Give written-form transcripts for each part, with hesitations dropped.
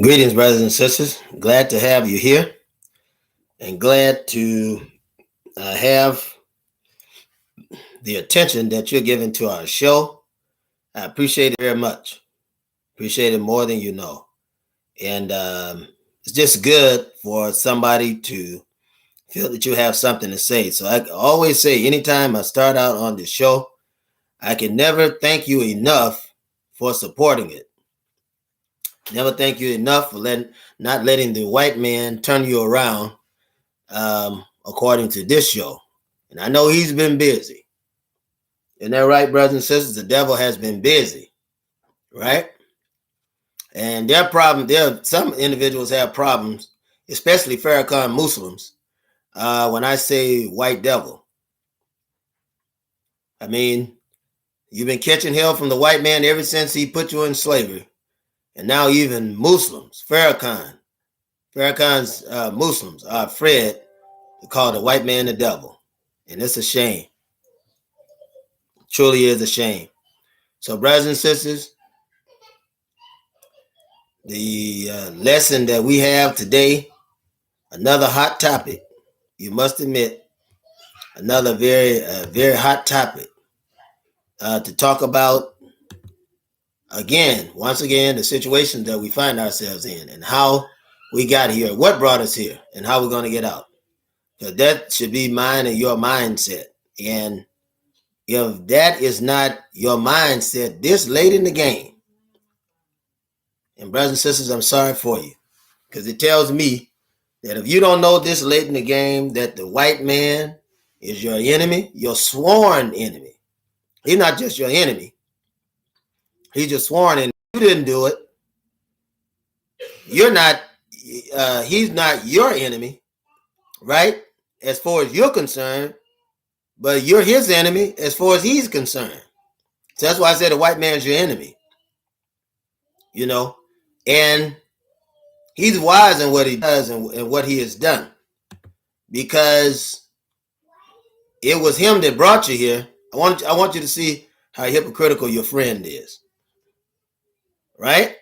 Greetings, brothers and sisters. Glad to have you here and glad to have the attention that you're giving to our show. I appreciate it very much. Appreciate it more than you know. And it's just good for somebody to feel that you have something to say. So I always say, anytime I start out on this show, I can never thank you enough for supporting it. Never thank you enough for not letting the white man turn you around, according to this show. And I know he's been busy. Isn't that right, brothers and sisters? The devil has been busy, right? And some individuals have problems, especially Farrakhan Muslims, when I say white devil. I mean, you've been catching hell from the white man ever since he put you in slavery. And now even Muslims, Farrakhan's Muslims are afraid to call the white man the devil. And it's a shame. It truly is a shame. So, brothers and sisters, the lesson that we have today, another hot topic. You must admit, another very hot topic to talk about. Once again, the situation that we find ourselves in and how we got here, what brought us here, and how we're going to get out. Because that should be mine and your mindset. And if that is not your mindset this late in the game, and brothers and sisters, I'm sorry for you. Because it tells me that if you don't know this late in the game, that the white man is your enemy, your sworn enemy. He's not just your enemy. He's your sworn enemy. You didn't do it. He's not your enemy, right? As far as you're concerned, but you're his enemy as far as he's concerned. So that's why I said the white man's your enemy. You know, and he's wise in what he does and what he has done, because it was him that brought you here. I want you to see how hypocritical your friend is, right?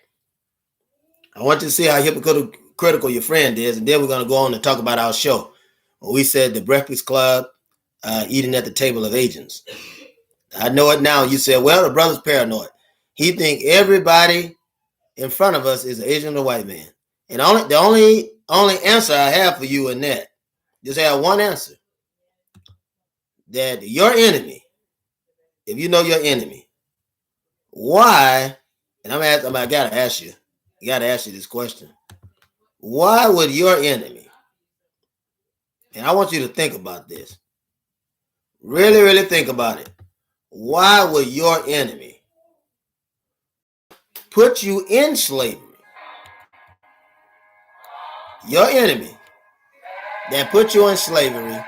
I want you to see how hypocritical your friend is, and then we're going to go on and talk about our show. When we said the Breakfast Club, eating at the table of agents. I know it now. You said, well, the brother's paranoid. He think everybody in front of us is an agent of the white man. And the only answer I have for you in that, just have one answer. That your enemy, if you know your enemy, why, and I gotta ask you this question. Why would your enemy, and I want you to think about this, really, really think about it. Why would your enemy put you in slavery? Your enemy that put you in slavery,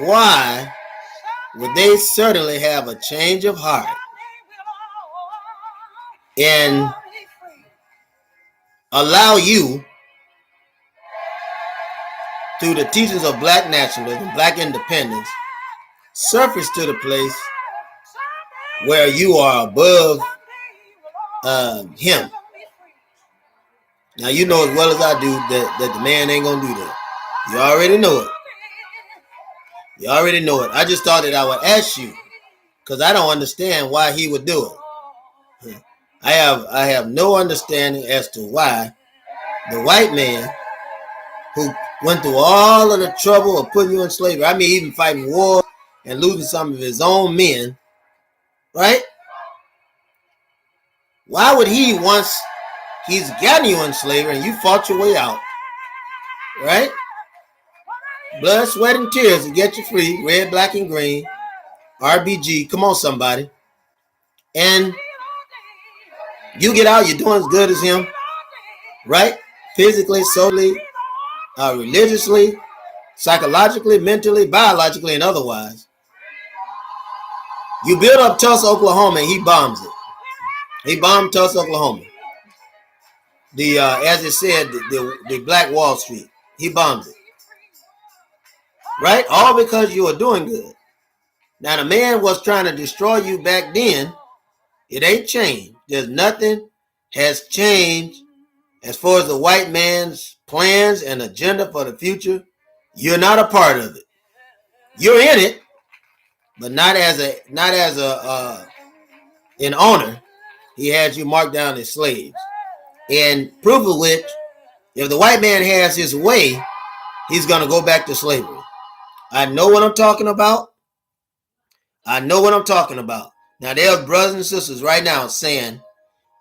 why would they certainly have a change of heart and allow you, through the teachings of black nationalism, black independence, surface to the place where you are above him? Now, you know as well as I do that the man ain't going to do that. You already know it. You already know it. I just thought that I would ask you, because I don't understand why he would do it. I have no understanding as to why the white man, who went through all of the trouble of putting you in slavery, I mean, even fighting war and losing some of his own men, right? Why would he, once he's gotten you in slavery and you fought your way out, right? Blood, sweat, and tears to get you free, red, black, and green, RBG, come on somebody. And you get out, you're doing as good as him, right? Physically, socially, religiously, psychologically, mentally, biologically, and otherwise. You build up Tulsa, Oklahoma, and he bombs it. He bombed Tulsa, Oklahoma. As it said, the Black Wall Street. He bombed it. Right? All because you were doing good. Now, the man was trying to destroy you back then. It ain't changed. There's nothing has changed as far as the white man's plans and agenda for the future, you're not a part of it. You're in it, but not as an owner. He has you marked down as slaves. And proof of which, if the white man has his way, he's going to go back to slavery. I know what I'm talking about. I know what I'm talking about. Now, there are brothers and sisters right now saying,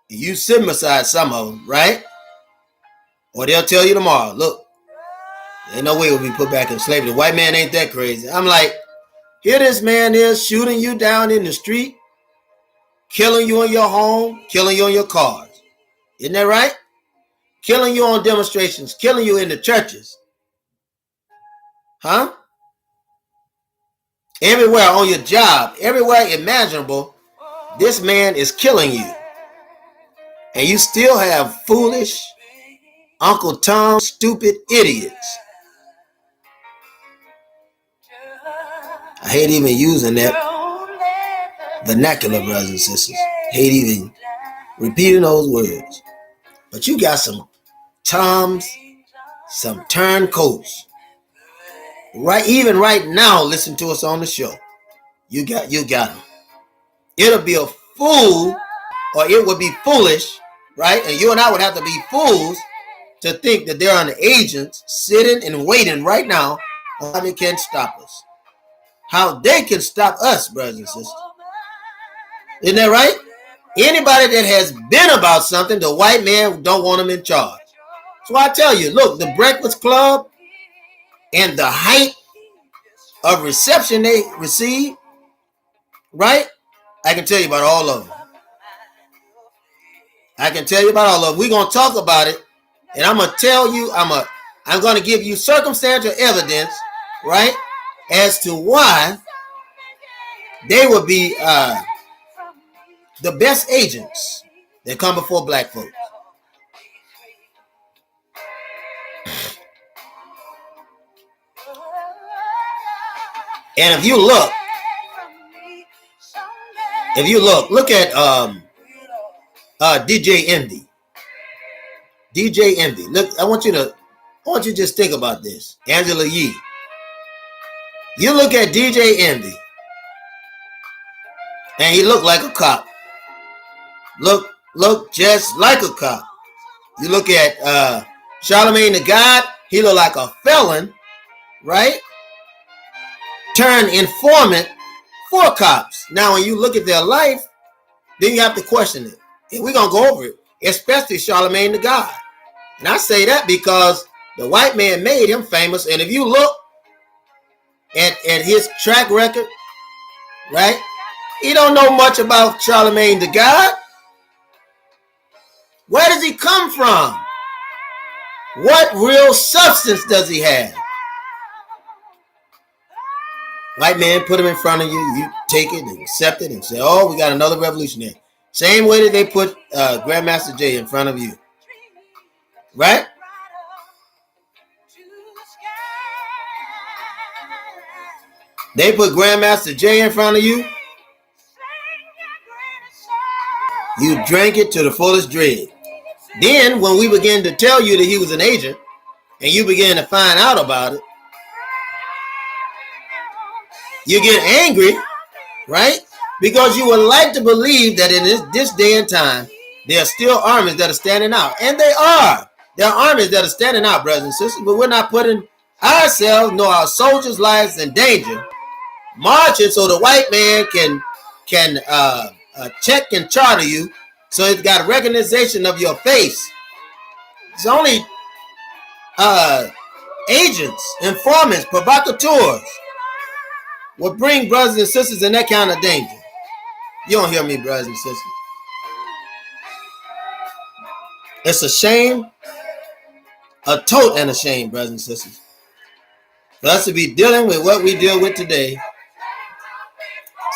you sitting beside some of them, right? Or they'll tell you tomorrow, look, ain't no way we'll be put back in slavery. The white man ain't that crazy. I'm like, here this man is shooting you down in the street, killing you in your home, killing you in your cars. Isn't that right? Killing you on demonstrations, killing you in the churches. Huh? Everywhere on your job, everywhere imaginable, this man is killing you. And you still have foolish Uncle Tom stupid idiots. I hate even using that vernacular, brothers and sisters. Hate even repeating those words. But you got some Toms, some turncoats. Even right now, listen to us on the show. You got them. It'll be a fool, or it would be foolish, right? And you and I would have to be fools to think that there are agents sitting and waiting right now on how they can stop us. How they can stop us, brothers and sisters. Isn't that right? Anybody that has been about something, the white man don't want them in charge. So I tell you, look, the Breakfast Club and the height of reception they receive, right? I can tell you about all of them. We're going to talk about it, and I'm going to tell you, I'm going to give you circumstantial evidence, right, as to why they will be the best agents that come before black folks. And if you look at DJ Envy. DJ Envy. Look, I want you to just think about this. Angela Yee. You look at DJ Envy, and he looked like a cop. Look just like a cop. You look at Charlemagne the God, he looked like a felon, right? Turned informant for cops. Now, when you look at their life, then you have to question it. And we're going to go over it, especially Charlemagne the God. And I say that because the white man made him famous. And if you look at his track record, right, he don't know much about Charlemagne the God. Where does he come from? What real substance does he have? White man put him in front of you, you take it and accept it and say, oh, we got another revolutionary. Same way that they put Grandmaster Jay in front of you. Right? They put Grandmaster Jay in front of you. You drank it to the fullest dread. Then when we began to tell you that he was an agent and you began to find out about it, you get angry, right? Because you would like to believe that in this day and time, there are still armies that are standing out. And they are. There are armies that are standing out, brothers and sisters, but we're not putting ourselves nor our soldiers' lives in danger, marching so the white man can check and charter you, so it's got a recognition of your face. It's only agents, informants, provocateurs will bring brothers and sisters in that kind of danger. You don't hear me, brothers and sisters. It's a shame, a tote and a shame, brothers and sisters, for us to be dealing with what we deal with today,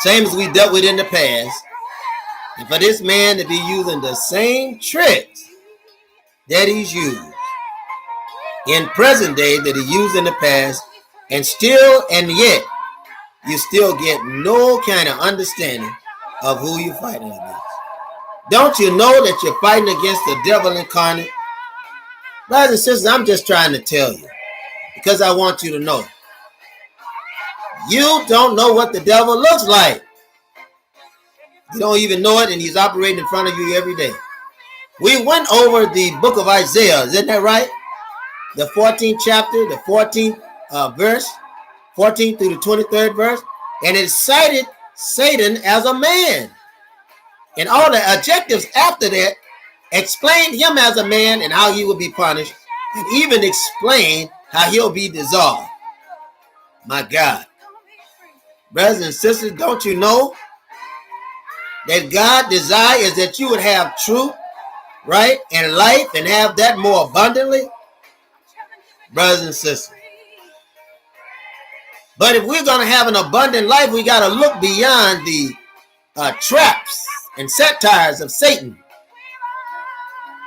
same as we dealt with in the past, and for this man to be using the same tricks that he's used in present day that he used in the past, and yet you still get no kind of understanding of who you're fighting against. Don't you know that you're fighting against the devil incarnate? Brothers and sisters, I'm just trying to tell you, because I want you to know. You don't know what the devil looks like. You don't even know it, and he's operating in front of you every day. We went over the book of Isaiah, isn't that right? The 14th chapter, the 14th verse, 14th through the 23rd verse, and it cited Satan as a man. And all the adjectives after that explained him as a man and how he would be punished, and even explained how he'll be dissolved. My God. Brothers and sisters, don't you know that God desires that you would have truth, right, and life, and have that more abundantly? Brothers and sisters. But if we're going to have an abundant life, we got to look beyond the traps and satires of Satan,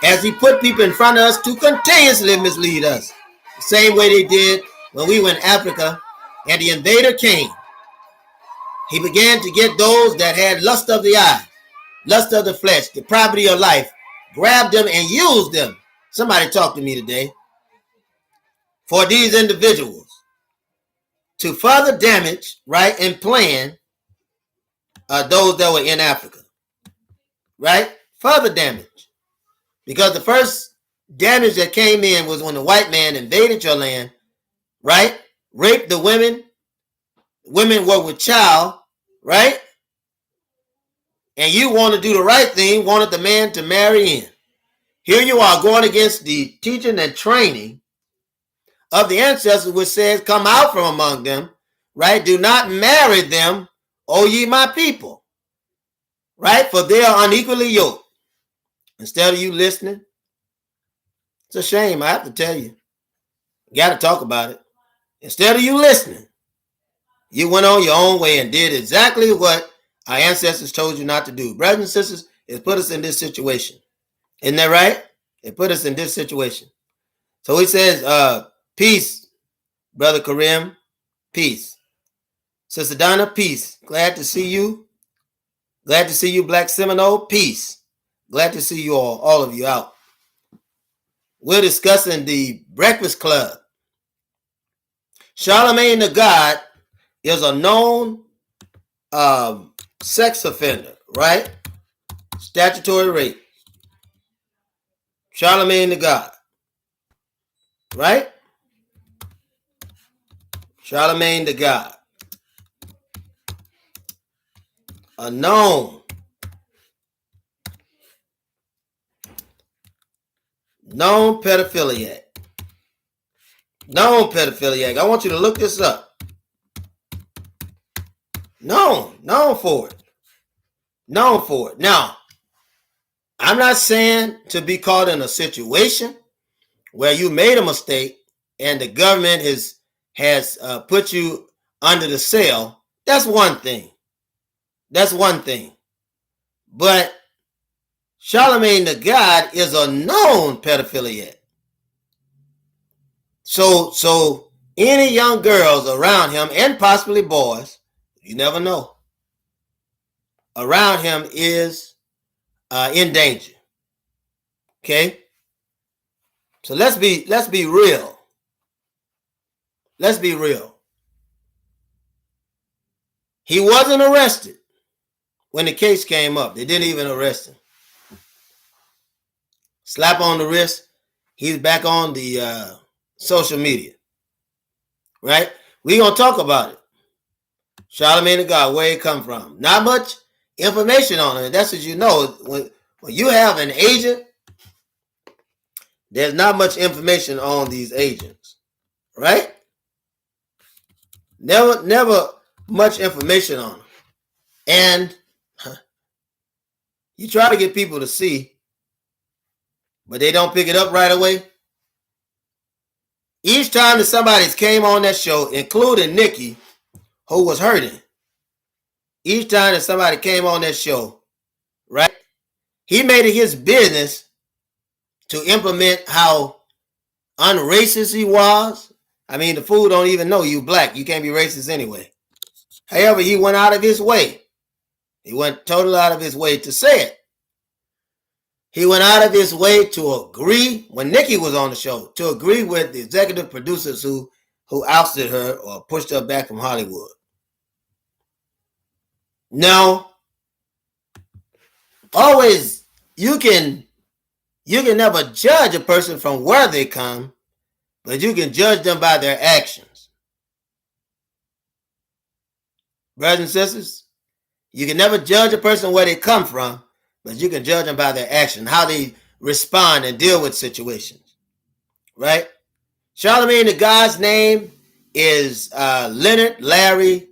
as he put people in front of us to continuously mislead us. The same way they did when we were in Africa and the invader came. He began to get those that had lust of the eye, lust of the flesh, depravity of life, grabbed them and used them. Somebody talk to me today. For these individuals to further damage, right, and plan those that were in Africa, right? Further damage. Because the first damage that came in was when the white man invaded your land, right? Raped the women. Women were with child, right? And you want to do the right thing, wanted the man to marry in. Here you are going against the teaching and training of the ancestors, which says, come out from among them, right? Do not marry them, O ye my people, right? For they are unequally yoked. Instead of you listening, it's a shame, I have to tell you. You got to talk about it. Instead of you listening, you went on your own way and did exactly what our ancestors told you not to do. Brothers and sisters, it put us in this situation. Isn't that right? It put us in this situation. So he says, peace, Brother Karim, peace. Sister Donna, peace. Glad to see you. Glad to see you, Black Seminole, peace. Glad to see you all of you out. We're discussing the Breakfast Club. Charlemagne the God is a known sex offender, right? Statutory rape. Charlemagne the God, right? Charlemagne the God. A known pedophiliac. Known pedophiliac. I want you to look this up. Known for it. Known for it. Now, I'm not saying to be caught in a situation where you made a mistake and the government has put you under the cell. That's one thing. That's one thing. But Charlemagne the God is a known pedophiliac. So any young girls around him, and possibly boys, you never know, around him is in danger. Okay? So let's be real. Let's be real. He wasn't arrested when the case came up. They didn't even arrest him. Slap on the wrist. He's back on the social media. Right? We're going to talk about it. Charlemagne the God, where he come from. Not much information on him. That's what you know. When you have an agent, there's not much information on these agents. Right? Never much information on them. And you try to get people to see, but they don't pick it up right away. Each time that somebody came on that show, including Nikki, who was hurting, each time that somebody came on that show, right, he made it his business to implement how unracist he was. I mean, the fool don't even know you black. You can't be racist anyway. However, he went out of his way. He went totally out of his way to say it. He went out of his way to agree, when Nikki was on the show, to agree with the executive producers who ousted her or pushed her back from Hollywood. Now, always, you can never judge a person from where they come, but you can judge them by their actions. Brothers and sisters, you can never judge a person where they come from, but you can judge them by their action, how they respond and deal with situations. Right? Charlemagne the God's name is Leonard Larry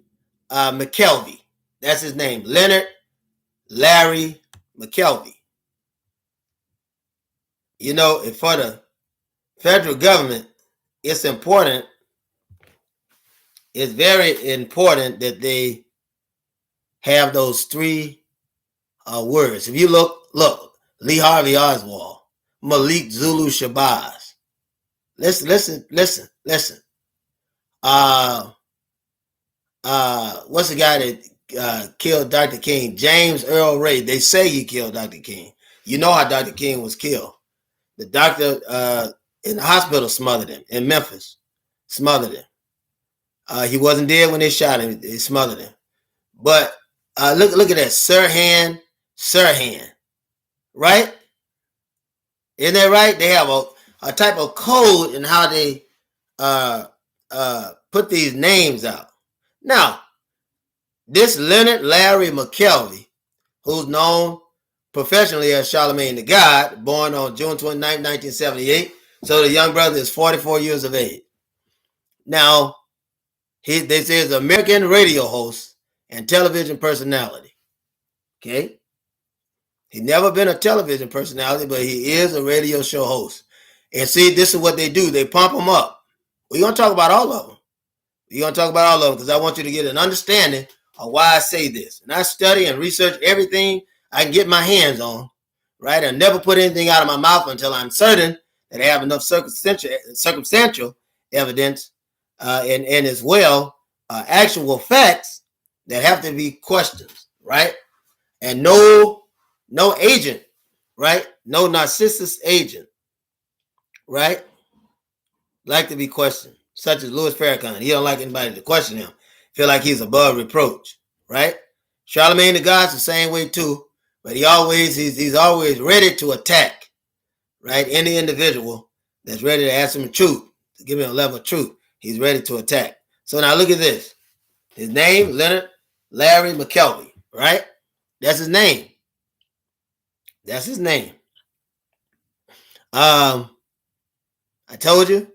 McKelvey. That's his name, Leonard Larry McKelvey. You know, for the federal government, it's important. It's very important that they have those three words. If you look, Lee Harvey Oswald, Malik Zulu Shabazz. Listen. What's the guy that killed Dr. King? James Earl Ray. They say he killed Dr. King. You know how Dr. King was killed. The doctor in the hospital smothered him in Memphis. Smothered him. He wasn't dead when they shot him. They smothered him. But look at that, Sirhan, right? Isn't that right? They have a type of code in how they put these names out. Now, this Leonard Larry McKelvey, who's known professionally as Charlemagne the God, born on June 29, 1978. So the young brother is 44 years of age. Now, they say he's an American radio host and television personality. Okay? He's never been a television personality, but he is a radio show host. And see, this is what they do. They pump him up. We're going to talk about all of them. We're going to talk about all of them because I want you to get an understanding of why I say this. And I study and research everything I can get my hands on, right? And never put anything out of my mouth until I'm certain that I have enough circumstantial evidence and as well actual facts that have to be questioned, right? And no agent, right? No narcissist agent, right? Like to be questioned, such as Louis Farrakhan. He don't like anybody to question him. Feel like he's above reproach, right? Charlemagne the God's the same way too, but he's always ready to attack, right? Any individual that's ready to ask him the truth, to give him a level of truth, he's ready to attack. So now look at this. His name, Leonard Larry McKelvey, right? That's his name. That's his name. I told you.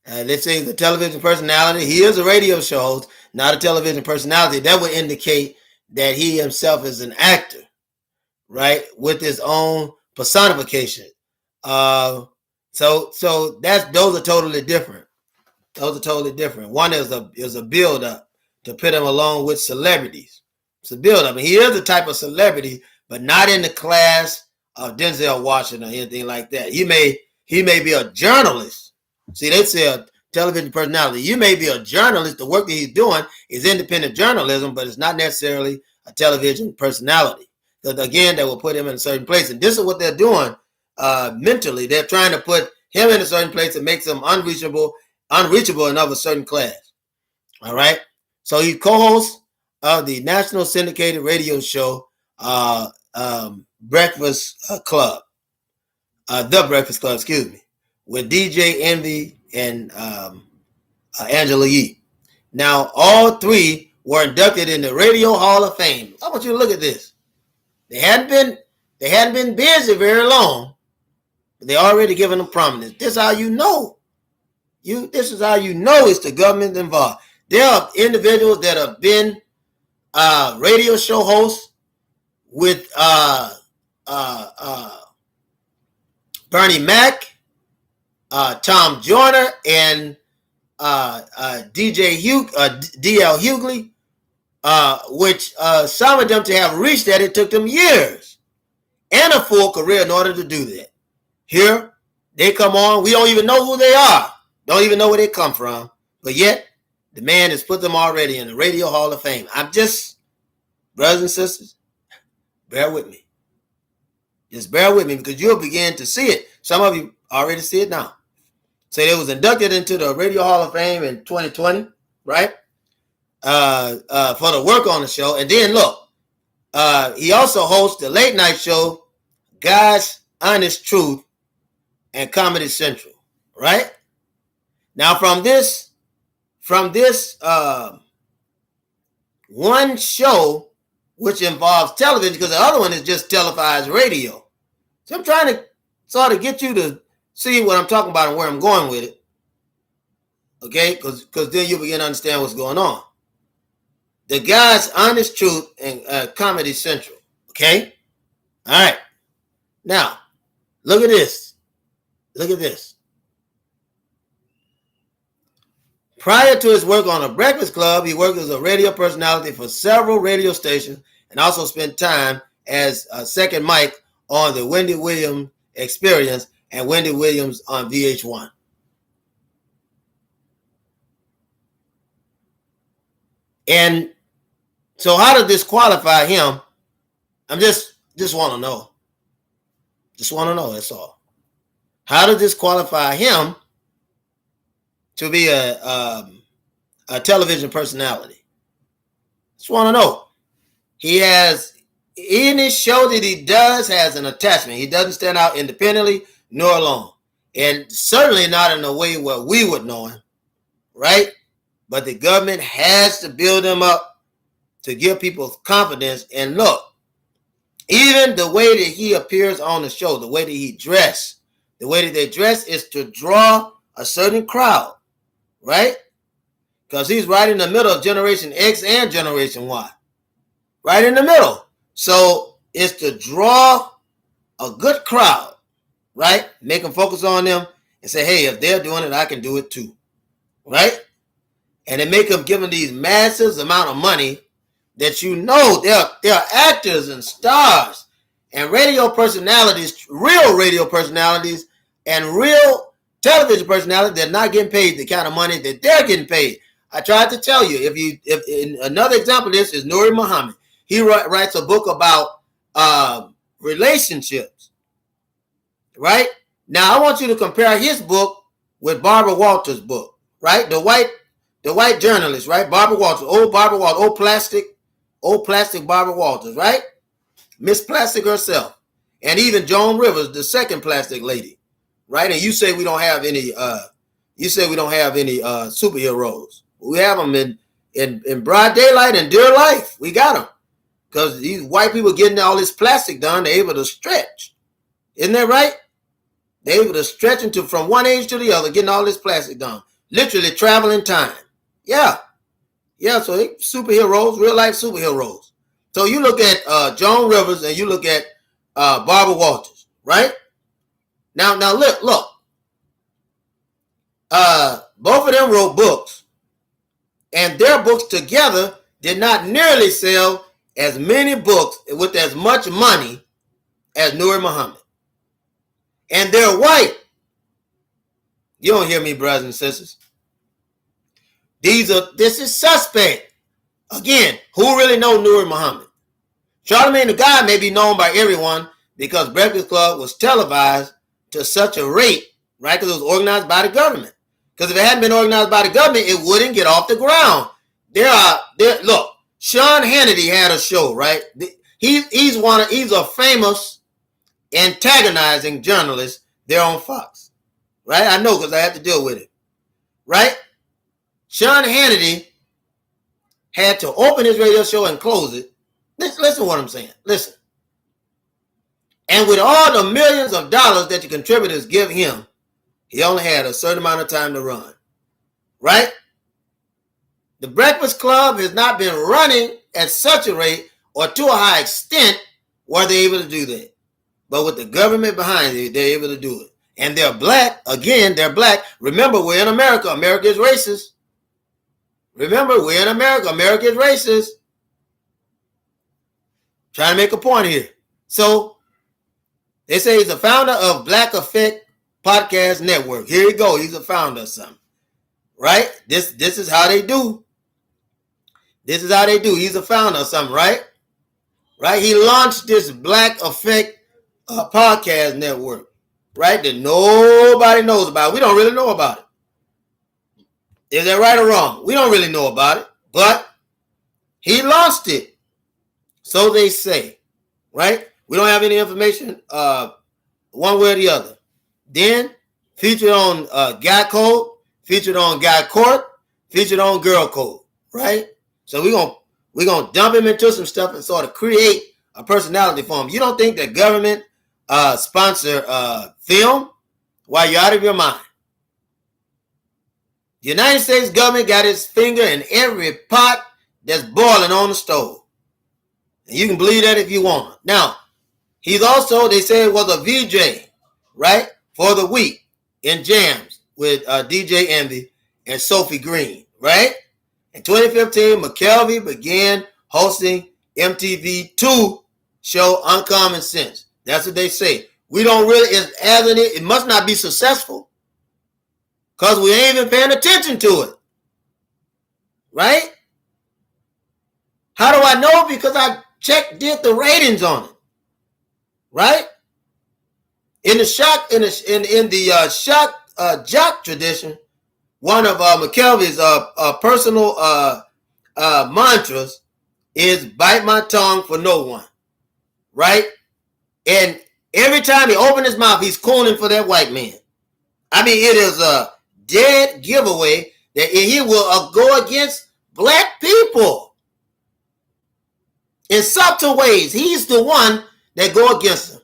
Let's say he's a television personality. He is a radio show host, not a television personality. That would indicate that he himself is an actor, right? With his own personification. So those are totally different. Those are totally different. One is a build up to put him along with celebrities. It's a build up. And he is a type of celebrity, but not in the class of Denzel Washington or anything like that. He may be a journalist. See, they say a television personality. You may be a journalist. The work that he's doing is independent journalism, but it's not necessarily a television personality. Because again, that will put him in a certain place. And this is what they're doing mentally. They're trying to put him in a certain place that makes him unreachable and of a certain class. All right. So he's co-host of the national syndicated radio show, Breakfast Club. The Breakfast Club, excuse me, with DJ Envy and Angela Yee. Now, all three were inducted in the Radio Hall of Fame. I want you to look at this. They hadn't been busy very long, but they already given them prominence. This is how you know. This is how you know it's the government involved. There are individuals that have been radio show hosts with Bernie Mac, Tom Joyner, and D.L. Hughley, which some of them to have reached that, it took them years and a full career in order to do that. Here, they come on. We don't even know who they are. Don't even know where they come from. But yet, the man has put them already in the Radio Hall of Fame. I'm just, brothers and sisters, bear with me. Just bear with me because you'll begin to see it. Some of you already see it now. So it was inducted into the Radio Hall of Fame in 2020, right? For the work on the show. And then look, he also hosts the late night show, God's Honest Truth and Comedy Central, right? Now from this one show, which involves television, because the other one is just televised radio. So I'm trying to sort of get you to see what I'm talking about and where I'm going with it. Okay, because then you'll begin to understand what's going on. The God's Honest Truth and Comedy Central. Okay? All right. Now, look at this. Look at this. Prior to his work on The Breakfast Club, he worked as a radio personality for several radio stations and also spent time as a second mic on the Wendy Williams Experience and Wendy Williams on VH1. And so how to disqualify him? I'm just want to know. Just want to know, that's all. How to disqualify him to be a television personality. Just want to know. He has, in his show that he does, has an attachment. He doesn't stand out independently nor alone. And certainly not in a way where we would know him, right? But the government has to build him up to give people confidence. And look, even the way that he appears on the show, the way that he dress, the way that they dress is to draw a certain crowd, right? Because he's right in the middle of Generation X and Generation Y. Right in the middle. So it's to draw a good crowd, right? Make them focus on them and say, hey, if they're doing it, I can do it too, right? And they make them give them these massive amount of money that you know they're actors and stars and radio personalities, real radio personalities and real television personalities. They're not getting paid the kind of money that they're getting paid. I tried to tell you, if another example of this is Nuri Muhammad. He writes a book about relationships, right? Now I want you to compare his book with Barbara Walters' book, right? The white journalist, right? Barbara Walters, old plastic Barbara Walters, right? Miss Plastic herself. And even Joan Rivers, the second plastic lady, right? And you say we don't have any superheroes. We have them in broad daylight and dear life. We got them. Because these white people getting all this plastic done, they're able to stretch. Isn't that right? They're able to stretch into from one age to the other, getting all this plastic done. Literally traveling time. Yeah. Yeah, so they superheroes, real life superheroes. So you look at Joan Rivers and you look at Barbara Walters, right? Now look. Both of them wrote books. And their books together did not nearly sell as many books with as much money as Nuri Muhammad. And they're white. You don't hear me, brothers and sisters. This is suspect. Again, who really know Nuri Muhammad? Charlamagne the God may be known by everyone because Breakfast Club was televised to such a rate, right? Because it was organized by the government. Because if it hadn't been organized by the government, it wouldn't get off the ground. Look, Sean Hannity had a show, right? He's a famous antagonizing journalist there on Fox, right? I know because I had to deal with it, right? Sean Hannity had to open his radio show and close it. Listen to what I'm saying. Listen. And with all the millions of dollars that the contributors give him, he only had a certain amount of time to run, right? The Breakfast Club has not been running at such a rate or to a high extent where they're able to do that. But with the government behind it, they're able to do it. And they're black. Again, they're black. Remember, we're in America. America is racist. Remember, we're in America. America is racist. Trying to make a point here. So, they say he's the founder of Black Effect Podcast Network. Here you go. He's a founder of something. Right? This is how they do. This is how they do. He's a founder of something, right? Right? He launched this Black Effect podcast network, right? That nobody knows about. We don't really know about it. Is that right or wrong? We don't really know about it, but he lost it. So they say, right? We don't have any information one way or the other. Then featured on Guy Code, featured on Guy Court, featured on Girl Code, right? So we're gonna dump him into some stuff and sort of create a personality for him. You don't think that government sponsor film while you're out of your mind? The United States government got its finger in every pot that's boiling on the stove. And you can believe that if you want. Now, he's also, they say, was a VJ, right, for the week in jams with DJ Envy and Sophie Green, right? In 2015, McKelvey began hosting MTV2 show Uncommon Sense. That's what they say. We don't really, it must not be successful because we ain't even paying attention to it, right? How do I know? Because I did the ratings on it, right? In the shock jock tradition, one of McKelvey's personal mantras is "bite my tongue for no one," right? And every time he opens his mouth, he's cooning for that white man. I mean, it is a dead giveaway that he will go against black people in subtle ways. He's the one that go against them.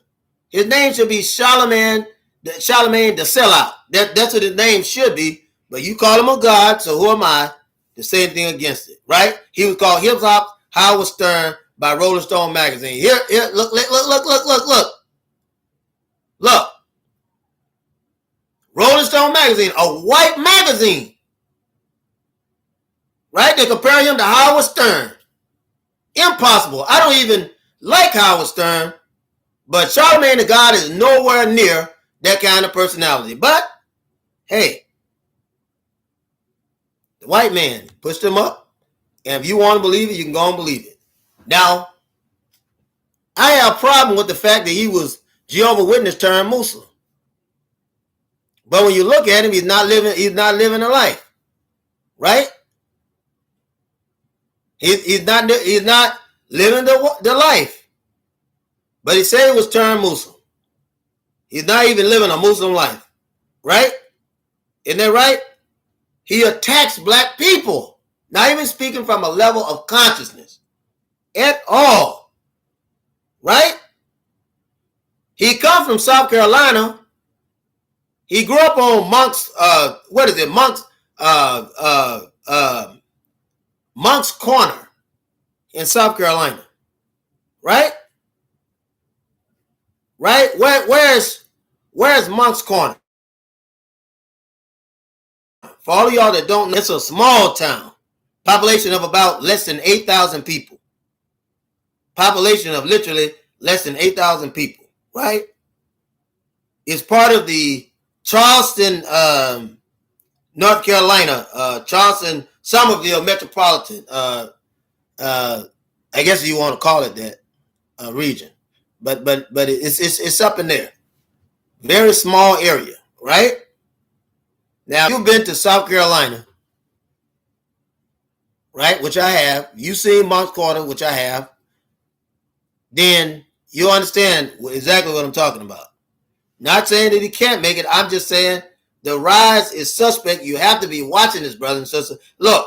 His name should be Charlemagne the Sellout. That's what his name should be. But you call him a god, so who am I to say anything against it, right? He was called Hip Hop Howard Stern by Rolling Stone magazine. Here, look. Look. Rolling Stone magazine, a white magazine, right? They compare him to Howard Stern. Impossible. I don't even like Howard Stern, but Charlemagne the God is nowhere near that kind of personality. But, hey, the white man pushed him up, and if you want to believe it, you can go and believe it. Now, I have a problem with the fact that he was Jehovah's Witness turned Muslim. But when you look at him, he's not living a life, right? He's not living the life. But he said he was turned Muslim. He's not even living a Muslim life, right? Isn't that right? He attacks black people, not even speaking from a level of consciousness at all, right? He comes from South Carolina. He grew up on Monk's Corner in South Carolina, right? Right? Where's Monk's Corner? For all of y'all that don't know, it's a small town. Population of about less than 8,000 people. Population of literally less than 8,000 people, right? It's part of the Charleston, North Carolina, Charleston, Summerville Metropolitan, I guess you want to call it that, region. But it's up in there. Very small area, right? Now, if you've been to South Carolina, right, which I have, you've seen Monk's Corner, which I have, then you understand exactly what I'm talking about. Not saying that he can't make it. I'm just saying the rise is suspect. You have to be watching this, brothers and sisters. Look,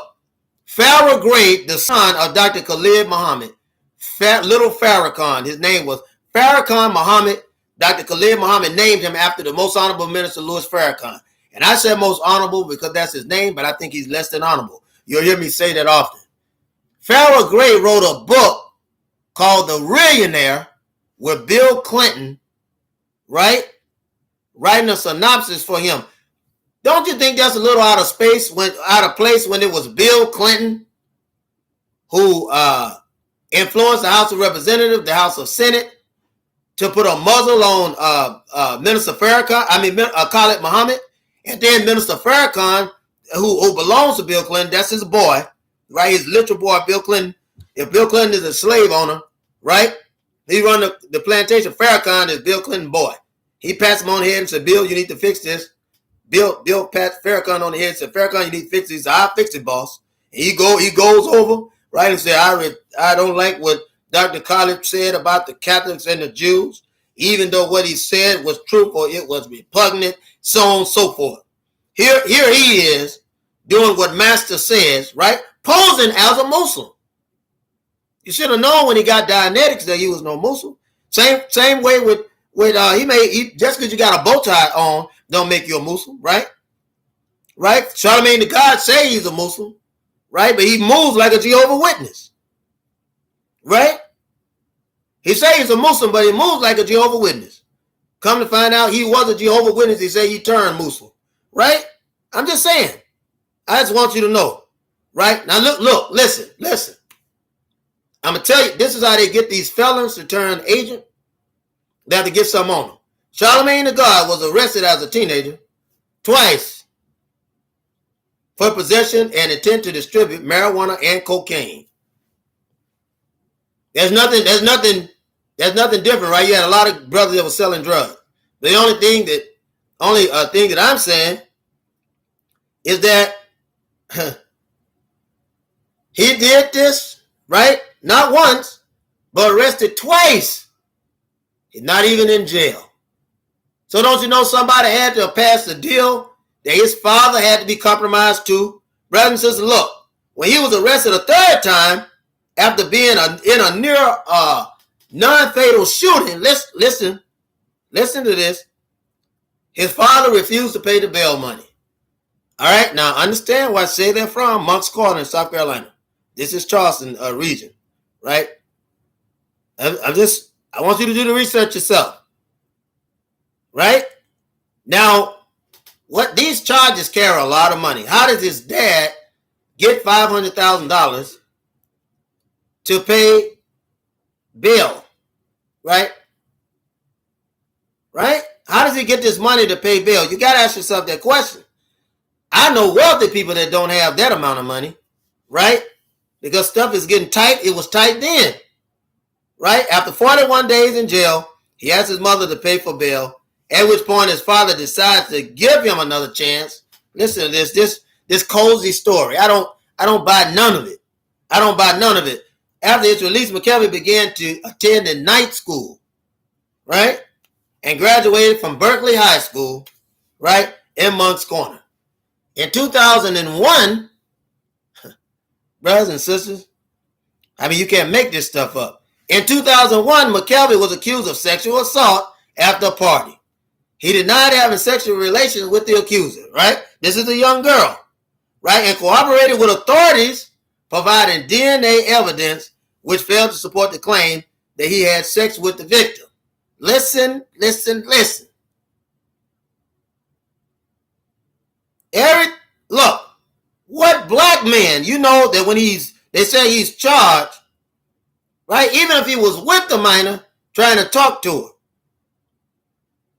Farrah Gray, the son of Dr. Khalid Muhammad, little Farrakhan, his name was Farrakhan Muhammad. Dr. Khalid Muhammad named him after the most honorable minister, Louis Farrakhan. And I said most honorable because that's his name, but I think he's less than honorable. You'll hear me say that often. Farrah Gray wrote a book called The Millionaire with Bill Clinton, right? Writing a synopsis for him. Don't you think that's a little out of place when it was Bill Clinton who influenced the House of Representatives, the House of Senate, to put a muzzle on Minister Farrakhan, Khalid Muhammad, and then Minister Farrakhan, who belongs to Bill Clinton, that's his boy, right? His literal boy, Bill Clinton. If Bill Clinton is a slave owner, right? He run the plantation. Farrakhan is Bill Clinton's boy. He passed him on the head and said, Bill, you need to fix this. Bill pat Farrakhan on the head and said, Farrakhan, you need to fix this. He said, I'll fix it, boss. And he goes over, right, and said, I don't like what Dr. Khalid said about the Catholics and the Jews, even though what he said was truthful, it was repugnant, so on and so forth. Here he is doing what Master says, right? Posing as a Muslim. You should have known when he got Dianetics that he was no Muslim. Same way with just because you got a bow tie on don't make you a Muslim, right? Right? Charlemagne the God say he's a Muslim, right? But he moves like a Jehovah's Witness, right? He say he's a Muslim, but he moves like a Jehovah's Witness. Come to find out he was a Jehovah's Witness. He said he turned Muslim, right? I'm just saying. I just want you to know, right? Now look, listen. I'm going to tell you, this is how they get these felons to turn agent. They have to get something on them. Charlemagne the God was arrested as a teenager twice for possession and intent to distribute marijuana and cocaine. There's nothing different, right? You had a lot of brothers that were selling drugs. The only thing that I'm saying is that he did this, right? Not once, but arrested twice. He's not even in jail. So don't you know somebody had to pass the deal that his father had to be compromised too? Brothers and sisters, look, when he was arrested a third time after being in a near non-fatal shooting, listen to this. His father refused to pay the bail money. All right, now understand where I say they're from, Moncks Corner in South Carolina. This is Charleston region, right? I want you to do the research yourself, right? Now, what these charges carry a lot of money. How does his dad get $500,000 to pay bail, right? Right? How does he get this money to pay bail? You got to ask yourself that question. I know wealthy people that don't have that amount of money, right? Because stuff is getting tight. It was tight then, right? After 41 days in jail, he asked his mother to pay for bail, at which point his father decides to give him another chance. Listen to this cozy story. I don't buy none of it. I don't buy none of it. After his release, McKelvey began to attend a night school, right? And graduated from Berkeley High School, right, in Moncks Corner. In 2001, brothers and sisters, I mean, you can't make this stuff up. In 2001, McKelvey was accused of sexual assault after a party. He denied having sexual relations with the accuser, right? This is a young girl, right? And cooperated with authorities, providing DNA evidence, which failed to support the claim that he had sex with the victim. Listen. Eric, look, what black man, you know that when they say he's charged, right? Even if he was with the minor trying to talk to her,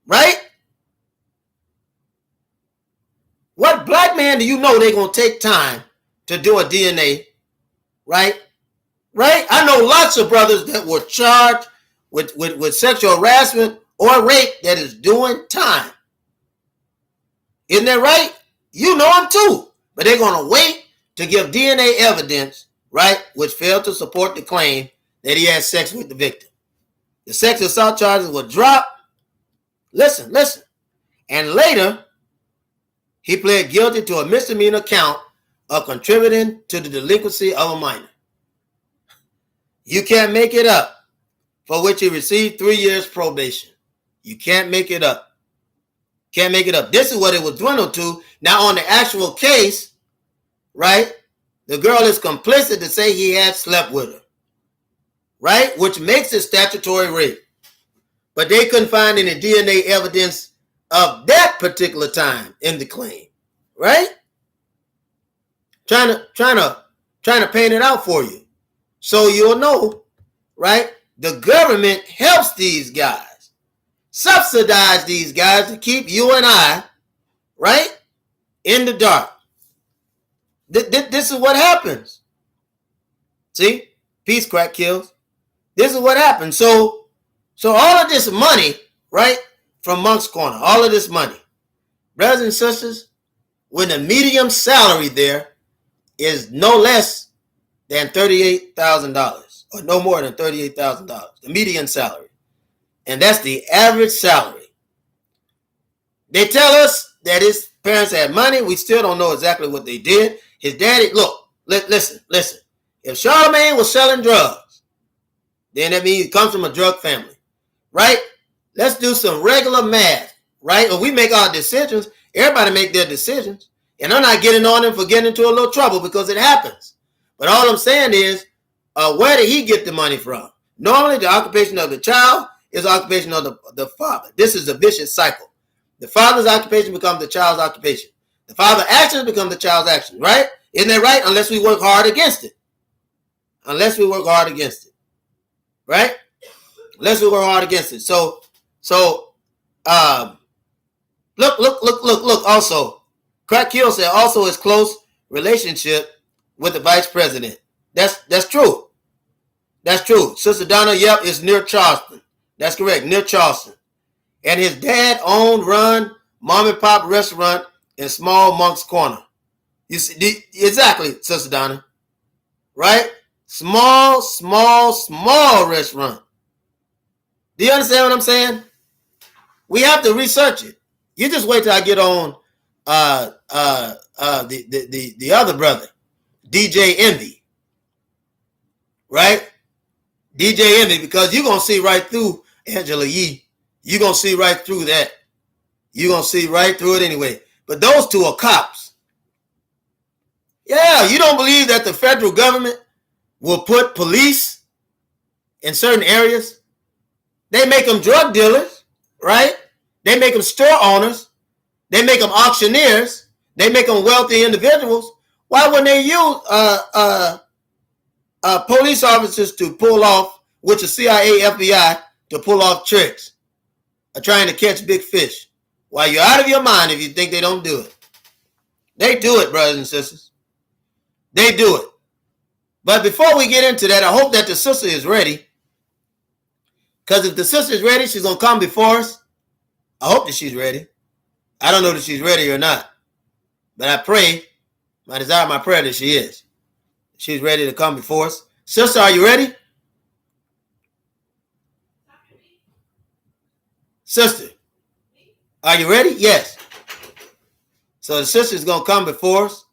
right? What black man do you know they're going to take time to do a DNA, right? Right? I know lots of brothers that were charged with sexual harassment or rape that is doing time. Isn't that right? You know them too. But they're going to wait to give DNA evidence, right, which failed to support the claim that he had sex with the victim. The sexual assault charges were dropped. Listen. And later, he pled guilty to a misdemeanor count of contributing to the delinquency of a minor. You can't make it up, for which he received 3 years probation. You can't make it up. Can't make it up. This is what it was dwindled to. Now, on the actual case, right, the girl is complicit to say he had slept with her, right, which makes it statutory rape. But they couldn't find any DNA evidence of that particular time in the claim, right? Trying to paint it out for you, so you'll know, right? The government helps these guys, subsidize these guys to keep you and I, right, in the dark. This is what happens. See, peace crack kills. This is what happened. So all of this money, right, from Monk's Corner, all of this money, brothers and sisters, when the medium salary there is no less than $38,000 or no more than $38,000, the median salary. And that's the average salary. They tell us that his parents had money. We still don't know exactly what they did. His daddy, look, listen. If Charlemagne was selling drugs, then that means he comes from a drug family, right? Let's do some regular math, right? When we make our decisions, everybody make their decisions. And I'm not getting on them for getting into a little trouble because it happens. But all I'm saying is, where did he get the money from? Normally, the occupation of the child is the occupation of the father. This is a vicious cycle. The father's occupation becomes the child's occupation. The father's actions become the child's actions, right? Isn't that right? Unless we work hard against it. Unless we work hard against it. Right? Unless we work hard against it. So, look, also, Crack Kill said also his close relationship with the vice president. That's true. That's true. Sister Donna, yep, is near Charleston. That's correct, near Charleston. And his dad owned, run mom and pop restaurant in small Monk's Corner. You see, exactly, Sister Donna. Right? Small restaurant. Do you understand what I'm saying? We have to research it. You just wait till I get on the other brother, DJ Envy. Right? DJ Envy, because you're going to see right through Angela Yee. You're going to see right through that. You're going to see right through it anyway. But those two are cops. Yeah, you don't believe that the federal government will put police in certain areas? They make them drug dealers, right? They make them store owners. They make them auctioneers. They make them wealthy individuals. Why wouldn't they use police officers to pull off, which is CIA, FBI, to pull off tricks? Trying to catch big fish. While you're out of your mind if you think they don't do it. They do it, brothers and sisters. They do it. But before we get into that, I hope that the sister is ready. Because if the sister is ready, she's going to come before us. I hope that she's ready. I don't know that she's ready or not. But I pray, my desire, my prayer that she is. She's ready to come before us. Sister, are you ready? Sister, are you ready? Yes. So the sister is going to come before us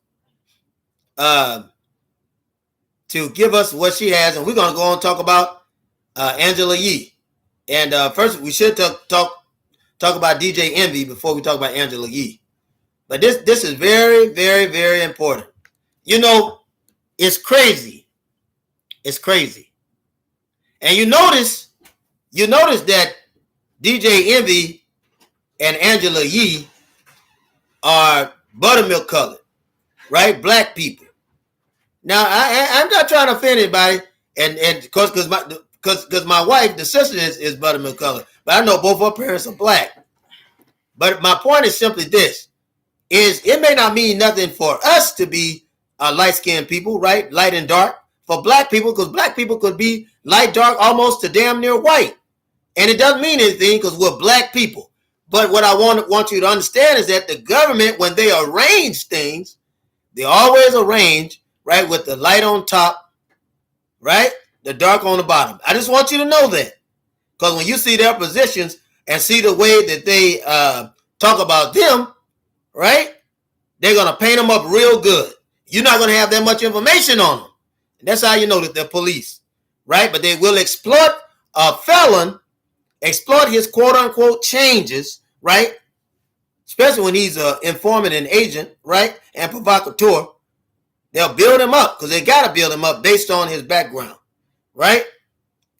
to give us what she has. And we're going to go on and talk about Angela Yee. And first, we should talk about DJ Envy before we talk about Angela Yee. But this is very, very, very important. You know, it's crazy. It's crazy. And you notice that DJ Envy and Angela Yee are buttermilk colored, right? Black people. Now, I'm not trying to offend anybody, and because my wife, the sister, is buttermilk colored, but I know both her parents are black. But my point is simply this: is it may not mean nothing for us to be light-skinned people, right? Light and dark. For black people, because black people could be light, dark, almost to damn near white. And it doesn't mean anything because we're black people. But what I want you to understand is that the government, when they arrange things, they always arrange, right, with the light on top, right, the dark on the bottom. I just want you to know that. Because when you see their positions and see the way that they talk about them, right, they're going to paint them up real good. You're not going to have that much information on them. And that's how you know that they're police, right? But they will exploit a felon, exploit his quote-unquote changes, right? Especially when he's an informant and agent, right? And provocateur. They'll build him up because they got to build him up based on his background, right?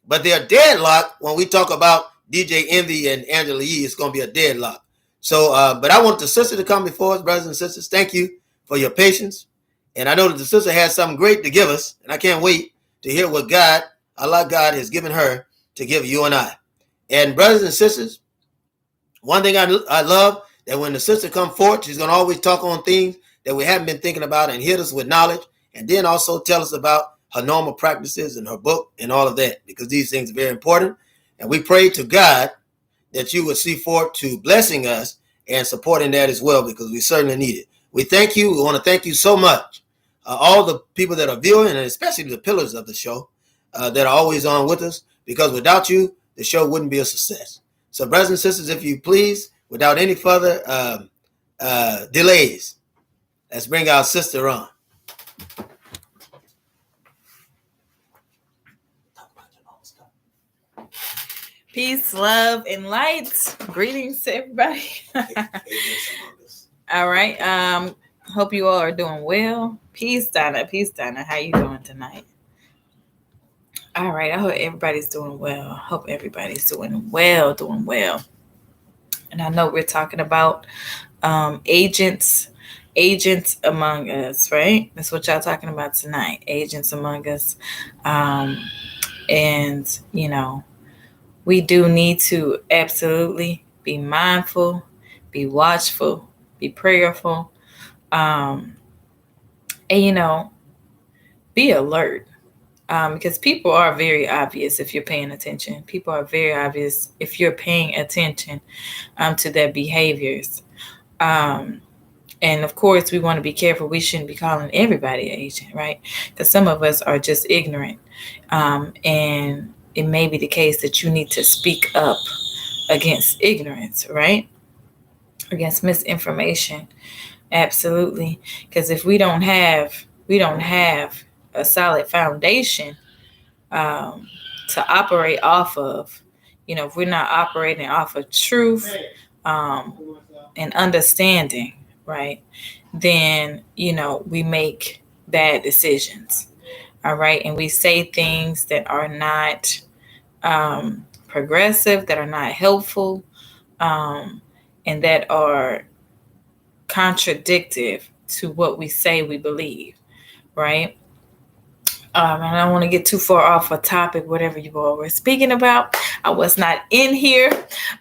But they're deadlocked when we talk about DJ Envy and Angela Yee. It's going to be a deadlock. So, but I want the sister to come before us, brothers and sisters. Thank you for your patience. And I know that the sister has something great to give us. And I can't wait to hear what Allah God has given her to give you and I. And brothers and sisters, one thing I love, that when the sister comes forward, she's going to always talk on things that we haven't been thinking about and hit us with knowledge. And then also tell us about her normal practices and her book and all of that, because these things are very important. And we pray to God that you would see forth to blessing us and supporting that as well, because we certainly need it. We thank you. We want to thank you so much. All the people that are viewing, and especially the pillars of the show that are always on with us, because without you, the show wouldn't be a success. So, brothers and sisters, if you please, without any further delays, let's bring our sister on. Peace, love, and light. Greetings to everybody. All right. Hope you all are doing well. Peace, Donna. Peace, Donna. How you doing tonight? All right. I hope everybody's doing well. Hope everybody's doing well. And I know we're talking about agents among us, right? That's what y'all talking about tonight. Agents among us. And, you know, we do need to absolutely be mindful, be watchful, be prayerful, and, you know, be alert. Because people are very obvious if you're paying attention. People are very obvious if you're paying attention to their behaviors. And of course, we want to be careful. We shouldn't be calling everybody an agent, right? Because some of us are just ignorant. And it may be the case that you need to speak up against ignorance, right? Against misinformation. Absolutely. Because if we don't have a solid foundation to operate off of, you know, if we're not operating off of truth and understanding, right, then, you know, we make bad decisions. All right. And we say things that are not progressive, that are not helpful, and that are contradictive to what we say we believe, right? And I don't want to get too far off a topic, whatever you all were speaking about. I was not in here,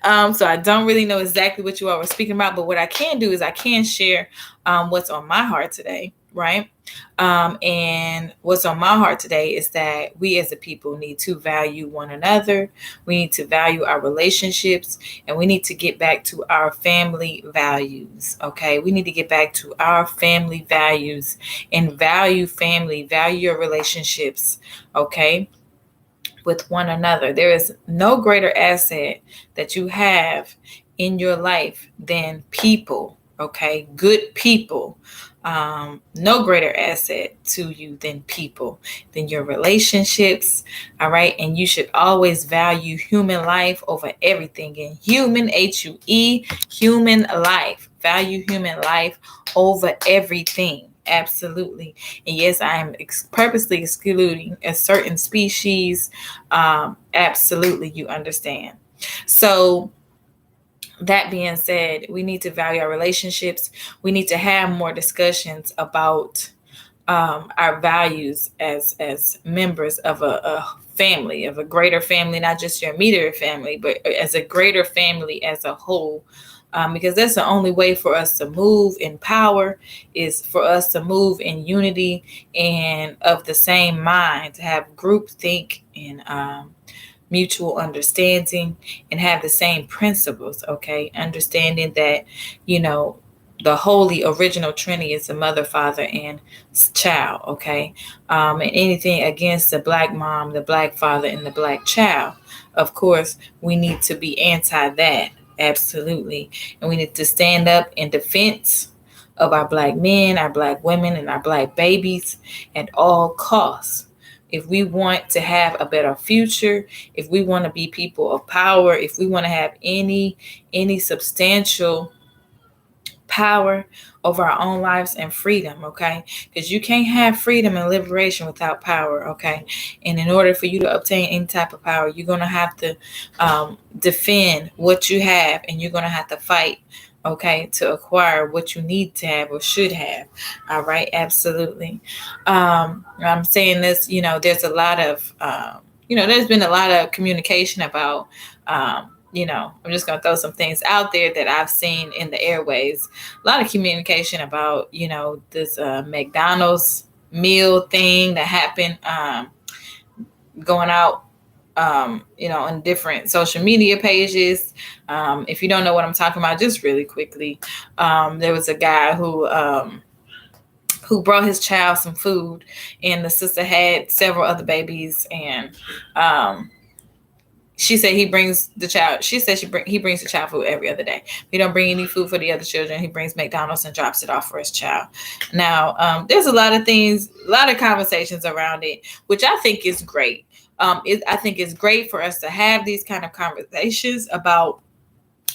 so I don't really know exactly what you all were speaking about. But what I can do is I can share what's on my heart today, right? And what's on my heart today is that we as a people need to value one another. We need to value our relationships, and we need to get back to our family values. Okay. We need to get back to our family values and value family, value your relationships. Okay. With one another. There is no greater asset that you have in your life than people. Okay. Good people. No greater asset to you than people, than your relationships. All right. And you should always value human life over everything. And human, HUE, human life. Value human life over everything. Absolutely. And yes, I am purposely excluding a certain species. Absolutely. You understand. So, that being said, we need to value our relationships. We need to have more discussions about our values as members of a family, of a greater family, not just your immediate family, but as a greater family as a whole. Because that's the only way for us to move in power, is for us to move in unity and of the same mind, to have groupthink and mutual understanding and have the same principles. Okay. Understanding that, you know, the holy original Trinity is the mother, father, and child. Okay. And anything against the black mom, the black father, and the black child, of course, we need to be anti that. Absolutely. And we need to stand up in defense of our black men, our black women, and our black babies at all costs. If we want to have a better future, if we want to be people of power, if we want to have any substantial power over our own lives and freedom, okay? Because you can't have freedom and liberation without power, okay? And in order for you to obtain any type of power, you're going to have to defend what you have, and you're going to have to fight, okay, to acquire what you need to have or should have. All right, absolutely. I'm saying this, you know, there's a lot of, there's been a lot of communication about, I'm just going to throw some things out there that I've seen in the airways. A lot of communication about, this McDonald's meal thing that happened, going out, on different social media pages. If you don't know what I'm talking about, just really quickly, there was a guy who brought his child some food, and the sister had several other babies, and she said he brings the child. She said he brings the child food every other day. He don't bring any food for the other children. He brings McDonald's and drops it off for his child. Now, there's a lot of things, a lot of conversations around it, which I think is great. I think it's great for us to have these kind of conversations about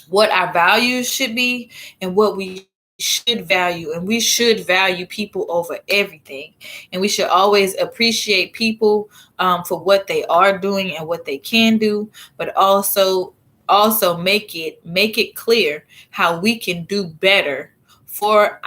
what our values should be and what we should value. And we should value people over everything. And we should always appreciate people for what they are doing and what they can do, but also make it clear how we can do better for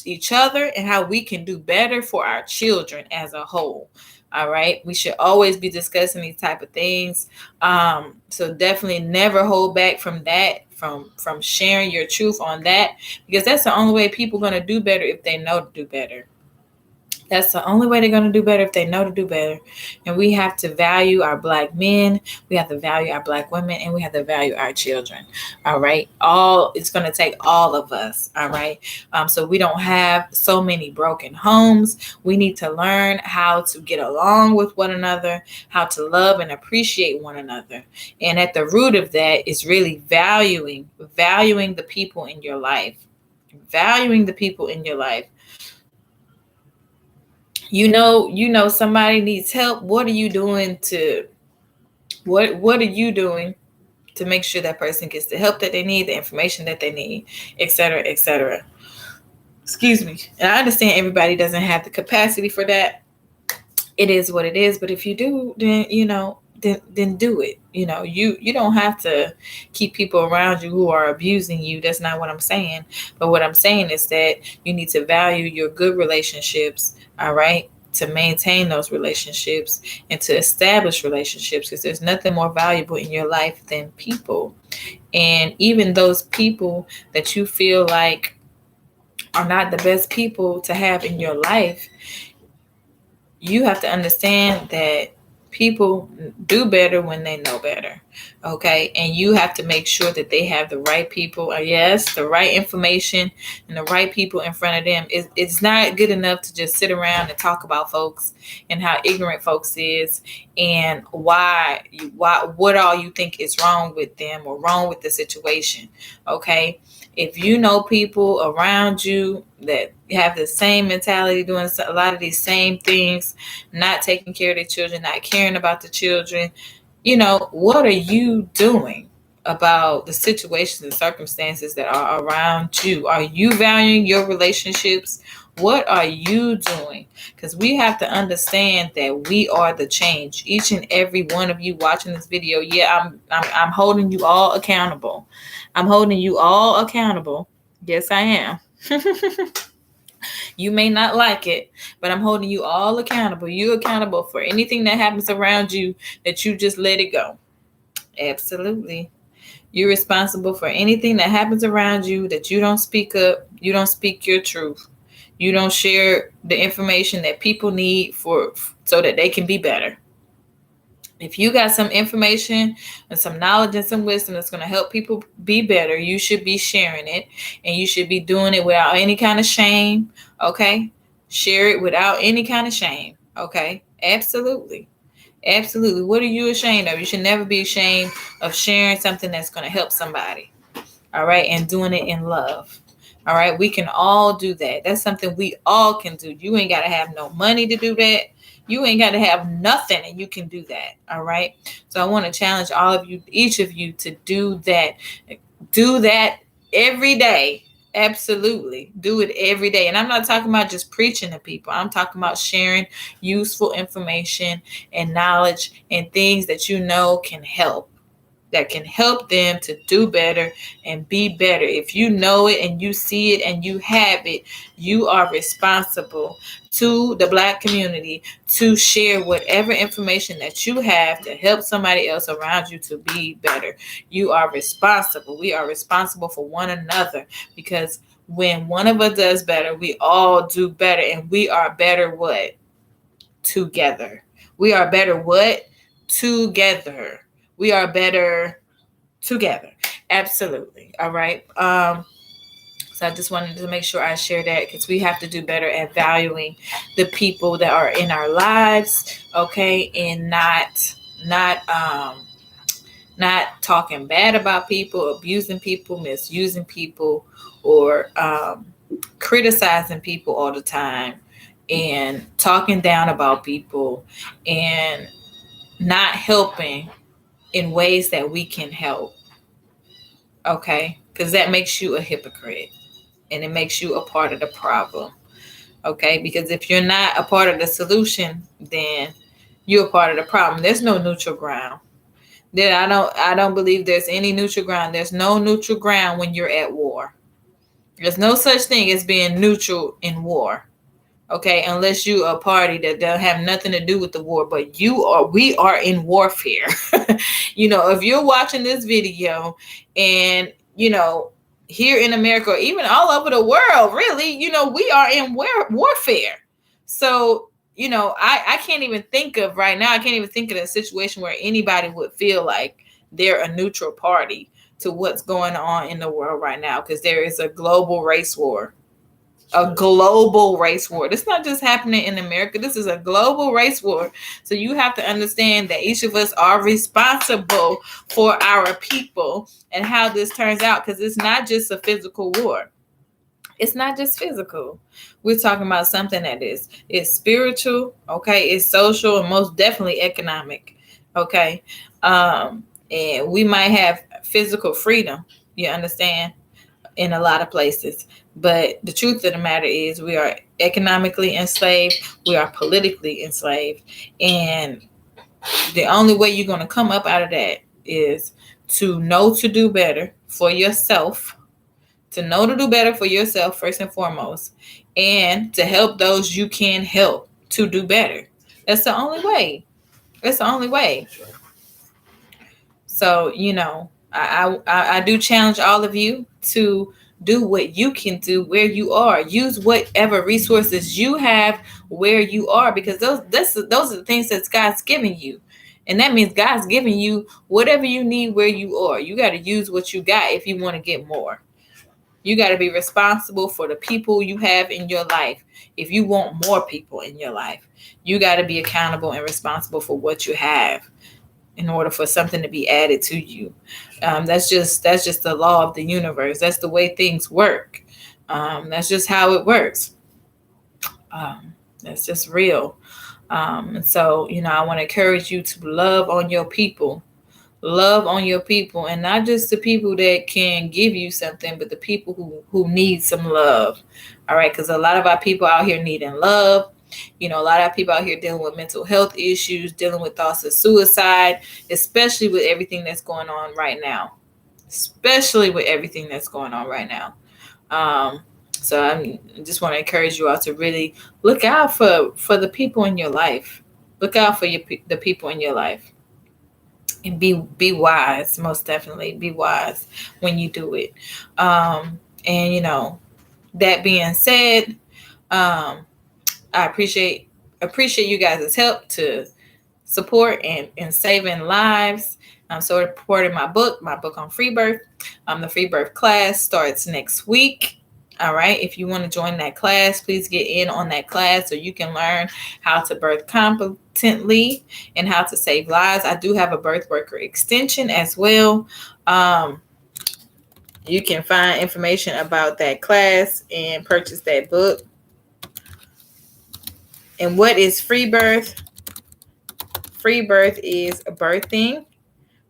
each other and how we can do better for our children as a whole. All right. We should always be discussing these type of things. So definitely never hold back from that, from sharing your truth on that, because that's the only way people are going to do better if they know to do better. That's the only way they're going to do better, if they know to do better. And we have to value our Black men. We have to value our Black women, and we have to value our children. All right. It's going to take all of us. All right. So we don't have so many broken homes. We need to learn how to get along with one another, how to love and appreciate one another. And at the root of that is really valuing the people in your life. Valuing the people in your life. You know somebody needs help. What are you doing to make sure that person gets the help that they need, the information that they need, etc., etc.? Excuse me. And I understand everybody doesn't have the capacity for that. It is what it is. But if you do, then then do it. You don't have to keep people around you who are abusing you. That's not what I'm saying. But what I'm saying is that you need to value your good relationships, all right, to maintain those relationships and to establish relationships, because there's nothing more valuable in your life than people. And even those people that you feel like are not the best people to have in your life, you have to understand that people do better when they know better. Okay. And you have to make sure that they have the right people, the right information and the right people in front of them. It's not good enough to just sit around and talk about folks and how ignorant folks is and what all you think is wrong with them or wrong with the situation. Okay. If you know people around you that have the same mentality, doing a lot of these same things, not taking care of their children, not caring about the children, what are you doing about the situations and circumstances that are around you? Are you valuing your relationships? What are you doing? Because we have to understand that we are the change. Each and every one of you watching this video, I'm holding you all accountable. I'm holding you all accountable. Yes, I am. You may not like it, but I'm holding you all accountable. You're accountable for anything that happens around you that you just let it go. Absolutely. You're responsible for anything that happens around you that you don't speak up. You don't speak your truth. You don't share the information that people need so that they can be better. If you got some information and some knowledge and some wisdom that's going to help people be better, you should be sharing it, and you should be doing it without any kind of shame. Okay. Share it without any kind of shame. Okay. Absolutely. Absolutely. What are you ashamed of? You should never be ashamed of sharing something that's going to help somebody. All right. And doing it in love. All right. We can all do that. That's something we all can do. You ain't got to have no money to do that. You ain't got to have nothing, and you can do that. All right. So I want to challenge all of you, each of you, to do that. Do that every day. Absolutely. Do it every day. And I'm not talking about just preaching to people. I'm talking about sharing useful information and knowledge and things that can help. That can help them to do better and be better. If you know it and you see it and you have it, you are responsible to the Black community to share whatever information that you have to help somebody else around you to be better. You are responsible. We are responsible for one another, because when one of us does better, we all do better, and we are better what? Together. We are better what? Together. We are better together. Absolutely. All right. So I just wanted to make sure I share that, because we have to do better at valuing the people that are in our lives, okay, and not talking bad about people, abusing people, misusing people, or criticizing people all the time, and talking down about people, and not helping in ways that we can help. Okay, because that makes you a hypocrite, and it makes you a part of the problem. Okay, because if you're not a part of the solution, then you're a part of the problem. There's no neutral ground. Then I don't believe there's any neutral ground. There's no neutral ground when you're at war. There's no such thing as being neutral in war. Okay, unless you are a party that don't have nothing to do with the war, but we are in warfare. If you're watching this video, and here in America, or even all over the world, really, we are in warfare. So, I can't even think of right now, I can't even think of a situation where anybody would feel like they're a neutral party to what's going on in the world right now, because there is a global race war. A global race war. This is not just happening in America. This is a global race war. So you have to understand that each of us are responsible for our people and how this turns out, because it's not just a physical war. It's not just physical. We're talking about something that it's spiritual, okay? It's social, and most definitely economic, okay? And we might have physical freedom, you understand, in a lot of places. But the truth of the matter is, we are economically enslaved. We are politically enslaved. And the only way you're going to come up out of that is to know to do better for yourself, to know to do better for yourself first and foremost, and to help those you can help to do better. That's the only way. That's the only way. So, I do challenge all of you to do what you can do where you are. Use whatever resources you have where you are, because those are the things that God's giving you. And that means God's giving you whatever you need where you are. You got to use what you got if you want to get more. You got to be responsible for the people you have in your life. If you want more people in your life, you got to be accountable and responsible for what you have in order for something to be added to you. That's just the law of the universe. That's the way things work. That's just how it works. That's just real. And so, I want to encourage you to love on your people. Love on your people, and not just the people that can give you something, but the people who need some love. All right, because a lot of our people out here needing love. A lot of people out here dealing with mental health issues, dealing with thoughts of suicide, especially with everything that's going on right now. So I just want to encourage you all to really look out for the people in your life. Look out for the people in your life. And be wise, most definitely. Be wise when you do it. And that being said, I appreciate you guys' help to support and saving lives. So supporting my book on free birth. The free birth class starts next week. All right. If you want to join that class, please get in on that class so you can learn how to birth competently and how to save lives. I do have a birth worker extension as well. You can find information about that class and purchase that book. And what is free birth? Free birth is birthing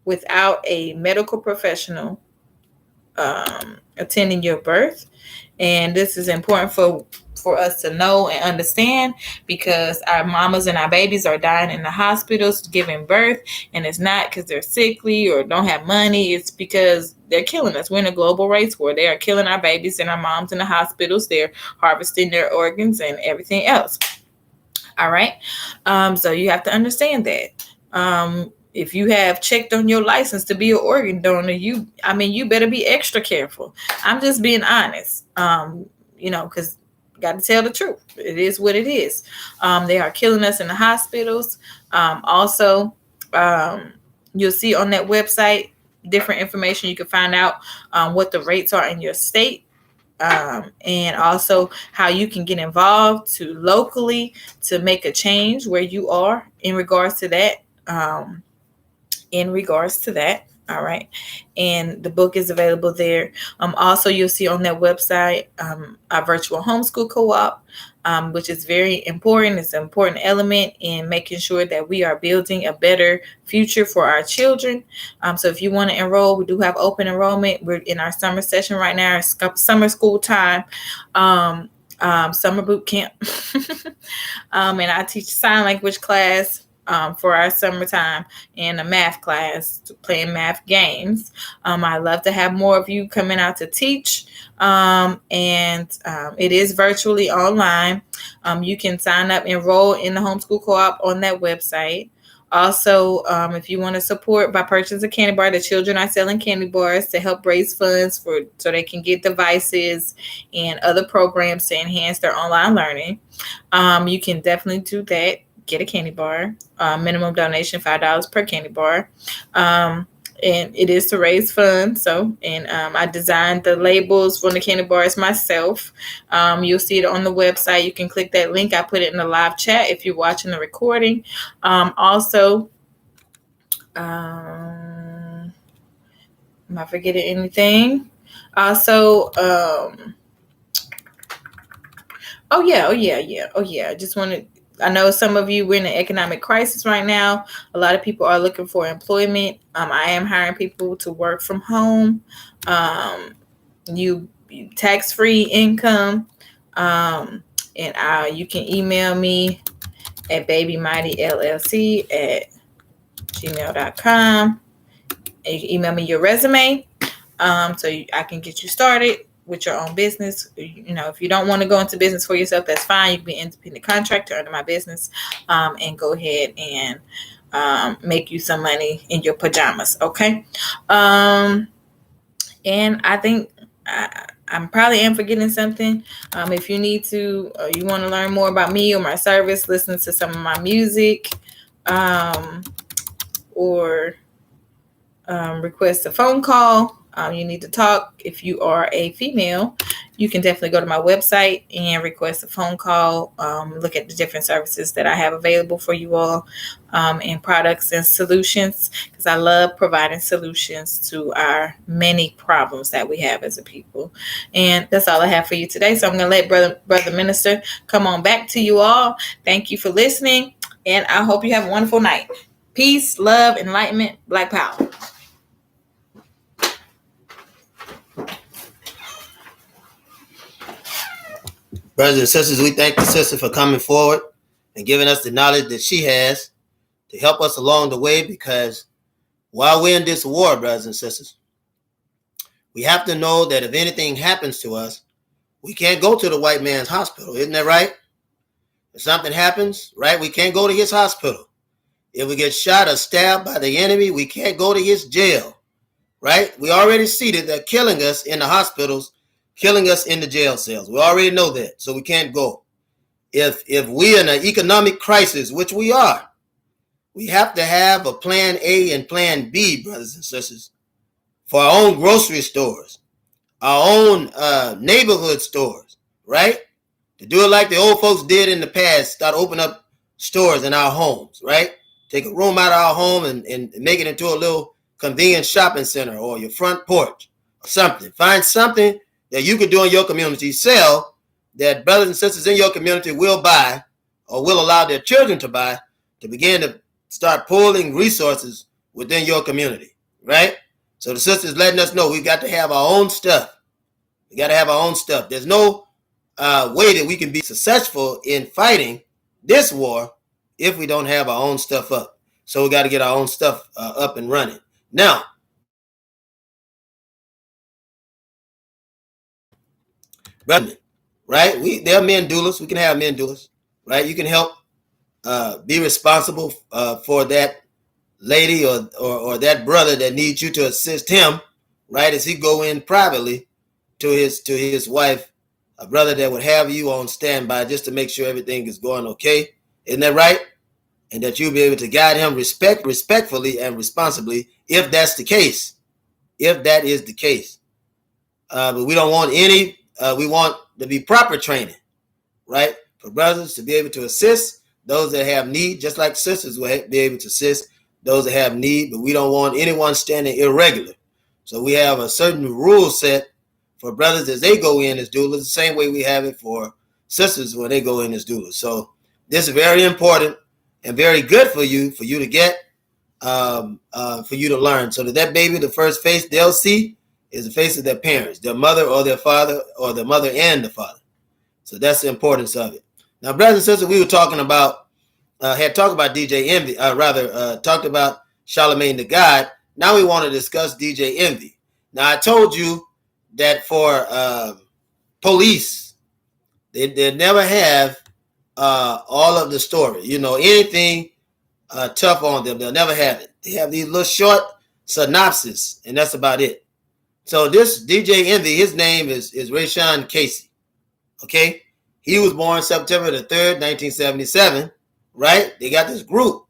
without a medical professional attending your birth. And this is important for us to know and understand, because our mamas and our babies are dying in the hospitals giving birth, and it's not because they're sickly or don't have money. It's because they're killing us. We're in a global race war. They are killing our babies and our moms in the hospitals. They're harvesting their organs and everything else. All right. So you have to understand that. if you have checked on your license to be an organ donor, you better be extra careful. I'm just being honest. Because got to tell the truth. It is what it is. They are killing us in the hospitals. Also, you'll see on that website different information. You can find out what the rates are in your state. And also how you can get involved to locally to make a change where you are in regards to that. All right. And the book is available there. Also, you'll see on that website our virtual homeschool co-op, which is very important. It's an important element in making sure that we are building a better future for our children. So if you want to enroll, we do have open enrollment. We're in our summer session right now. It's summer school time. Summer boot camp. And I teach sign language class for our summertime and a math class, playing math games. I love to have more of you coming out to teach. And it is virtually online. You can sign up, enroll in the homeschool co-op on that website. Also, if you want to support by purchasing a candy bar, the children are selling candy bars to help raise funds so they can get devices and other programs to enhance their online learning. You can definitely do that. Get a candy bar. Minimum donation $5 per candy bar. And it is to raise funds. I designed the labels for the candy bars myself. You'll see it on the website. You can click that link. I put it in the live chat if you're watching the recording. Also, am I forgetting anything? Also, I know some of you, we're in an economic crisis right now. A lot of people are looking for employment. I am hiring people to work from home. You tax-free income. And you can email me at babymightyllc@gmail.com. And you can email me your resume I can get you started with your own business. If you don't want to go into business for yourself, that's fine. You can be an independent contractor under my business and go ahead and make you some money in your pajamas. Okay. And I think I'm probably am forgetting something. If you need to, you want to learn more about me or my service, listen to some of my music, or request a phone call. You need to talk. If you are a female, you can definitely go to my website and request a phone call. Look at the different services that I have available for you all, and products and solutions, because I love providing solutions to our many problems that we have as a people. And that's all I have for you today. So I'm going to let Brother Minister come on back to you all. Thank you for listening, and I hope you have a wonderful night. Peace, love, enlightenment, Black power. Brothers and sisters, we thank the sister for coming forward and giving us the knowledge that she has to help us along the way, because while we're in this war, brothers and sisters, we have to know that if anything happens to us, we can't go to the white man's hospital. Isn't that right? If something happens, right, we can't go to his hospital. If we get shot or stabbed by the enemy, we can't go to his jail, right? We already see that they're killing us in the hospitals, killing us in the jail cells. We already know that, so we can't go. If we're in an economic crisis, which we are, we have to have a plan A and plan B, brothers and sisters, for our own grocery stores, our own neighborhood stores, right? To do it like the old folks did in the past, start opening up stores in our homes, right? Take a room out of our home and make it into a little convenient shopping center or your front porch or something. Find something that you can do in your community, sell, that brothers and sisters in your community will buy or will allow their children to buy, to begin to start pulling resources within your community, right? So the sisters letting us know we've got to have our own stuff. We got to have our own stuff. There's no way that we can be successful in fighting this war if we don't have our own stuff up. So we got to get our own stuff up and running. Now, right? There are men doulas. We can have men doulas, right? You can help be responsible for that lady or that brother that needs you to assist him, right, as he go in privately to his wife, a brother that would have you on standby just to make sure everything is going okay. Isn't that right? And that you'll be able to guide him respectfully and responsibly, if that's the case. If that is the case. But we don't want any, we want to be proper training, right? For brothers to be able to assist those that have need, just like sisters will be able to assist those that have need, but we don't want anyone standing irregular. So we have a certain rule set for brothers as they go in as doulas, the same way we have it for sisters when they go in as doulas. So this is very important and very good for you to get, for you to learn, so that baby, the first face they'll see is the face of their parents, their mother or their father, or the mother and the father. So that's the importance of it. Now, brothers and sisters, we were talking about, had talked about DJ Envy, talked about Charlemagne the God. Now we want to discuss DJ Envy. Now, I told you that for police, they never have all of the story. You know, anything tough on them, they'll never have it. They have these little short synopses, and that's about it. So this DJ Envy, his name is Rayshawn Casey. Okay? He was born September the 3rd, 1977, right? They got this group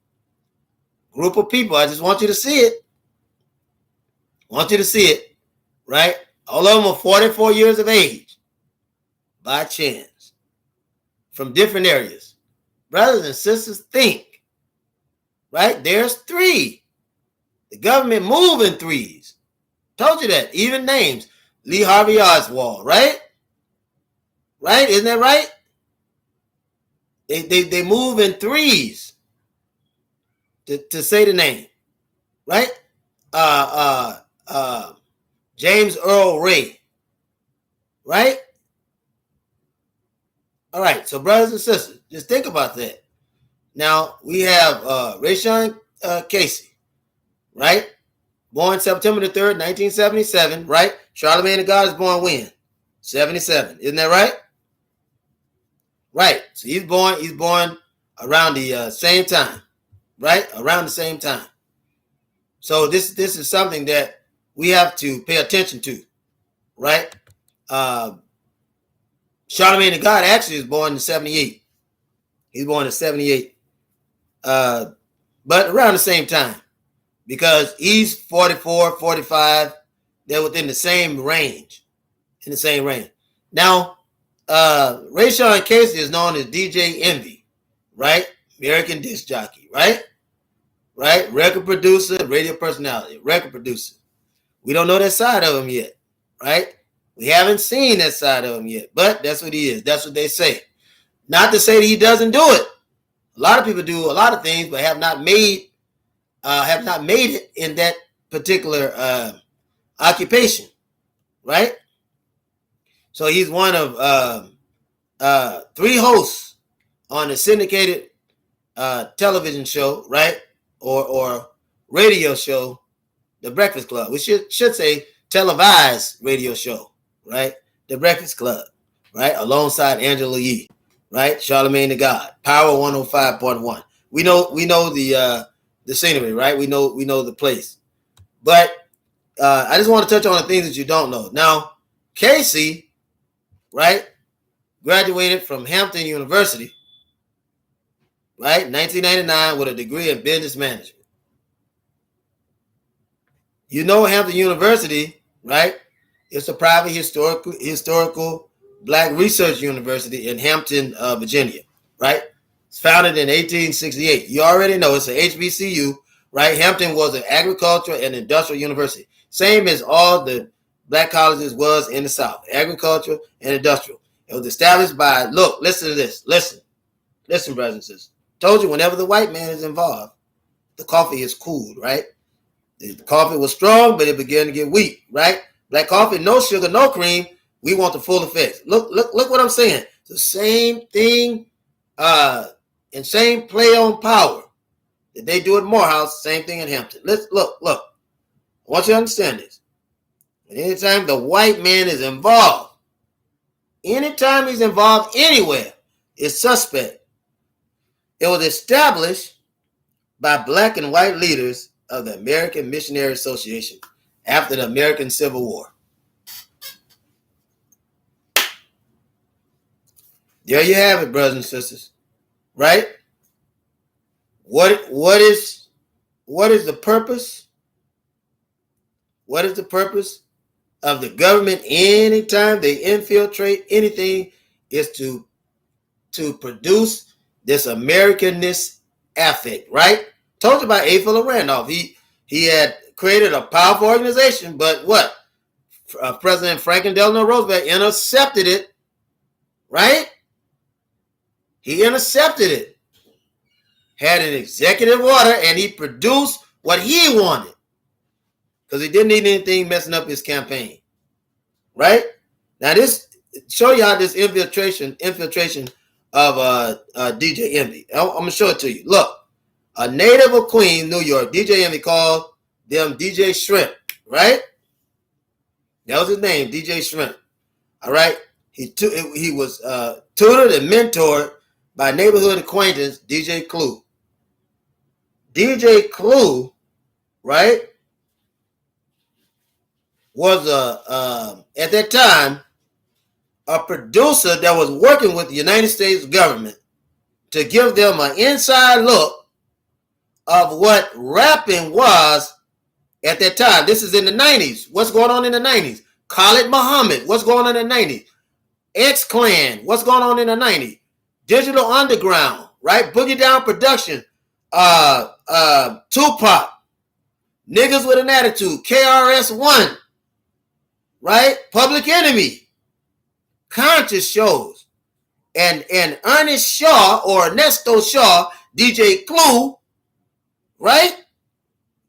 of people. I just want you to see it. Right? All of them are 44 years of age, by chance, from different areas. Brothers and sisters, think, right? There's 3. The government move in 3s. Told you that. Even names. Lee Harvey Oswald, right? Right? Isn't that right? They move in 3s to say the name, right? James Earl Ray, right? All right, so brothers and sisters, just think about that. Now we have Rayshawn Casey, right? Born September the 3rd, 1977, right? Charlemagne the God is born when? 77, isn't that right? Right. So he's born around the same time, right? Around the same time. So this is something that we have to pay attention to, right? Charlemagne the God actually is born in 78. He's born in 78, but around the same time, because he's 44, 45. They're within the same range, Now, Rayshawn Casey is known as DJ Envy, right? American disc jockey, right? Record producer, radio personality, record producer. We don't know that side of him yet, right? We haven't seen that side of him yet, but that's what he is. That's what they say. Not to say that he doesn't do it. A lot of people do a lot of things, but have not made it in that particular occupation, right? So he's one of 3 hosts on the syndicated television show, right? Or radio show, The Breakfast Club. We should say televised radio show, right? The Breakfast Club, right? Alongside Angela Yee, right? Charlemagne the God, Power 105.1. We know the scenery, right? We know the place. But I just want to touch on the things that you don't know. Now, Casey, right, graduated from Hampton University, right, 1999, with a degree in business management. You know Hampton University, right? It's a private historical Black research university in Hampton, Virginia, right? It's founded in 1868. You already know it's an HBCU, right? Hampton was an agricultural and industrial university, same as all the Black colleges was in the South, agricultural and industrial. It was established by, listen to this. Listen, brothers and sisters. Told you, whenever the white man is involved, the coffee is cooled, right? The coffee was strong, but it began to get weak, right? Black coffee, no sugar, no cream. We want the full effects. Look what I'm saying. It's the same thing, and same play on power that they do at Morehouse, same thing in Hampton. Let's look. I want you to understand this. And anytime the white man is involved, anytime he's involved anywhere, it's suspect. It was established by black and white leaders of the American Missionary Association after the American Civil War. There you have it, brothers and sisters. Right? What is the purpose? What is the purpose of the government anytime they infiltrate anything is to produce this Americanness affect, right? Told you about A. Philip Randolph. He had created a powerful organization, but what? President Franklin Delano Roosevelt intercepted it, right? He intercepted it, had an executive order, and he produced what he wanted because he didn't need anything messing up his campaign, right? Now this show you how this infiltration of DJ Envy. I'm gonna show it to you. Look, a native of Queens, New York, DJ Envy called them DJ Shrimp, right? That was his name, DJ Shrimp. All right. He was tutored and mentored by neighborhood acquaintance DJ Clue. DJ Clue, right, was at that time a producer that was working with the United States government to give them an inside look of what rapping was at that time. This is in the 90s. What's going on in the 90s? Khalid Muhammad. What's going on in the 90s? X-Clan. What's going on in the 90s? Digital Underground, right? Boogie Down Production. Tupac. Niggas with an Attitude. KRS-One. Right? Public Enemy. Conscious shows. And Ernest Shaw or Ernesto Shaw, DJ Clue, right?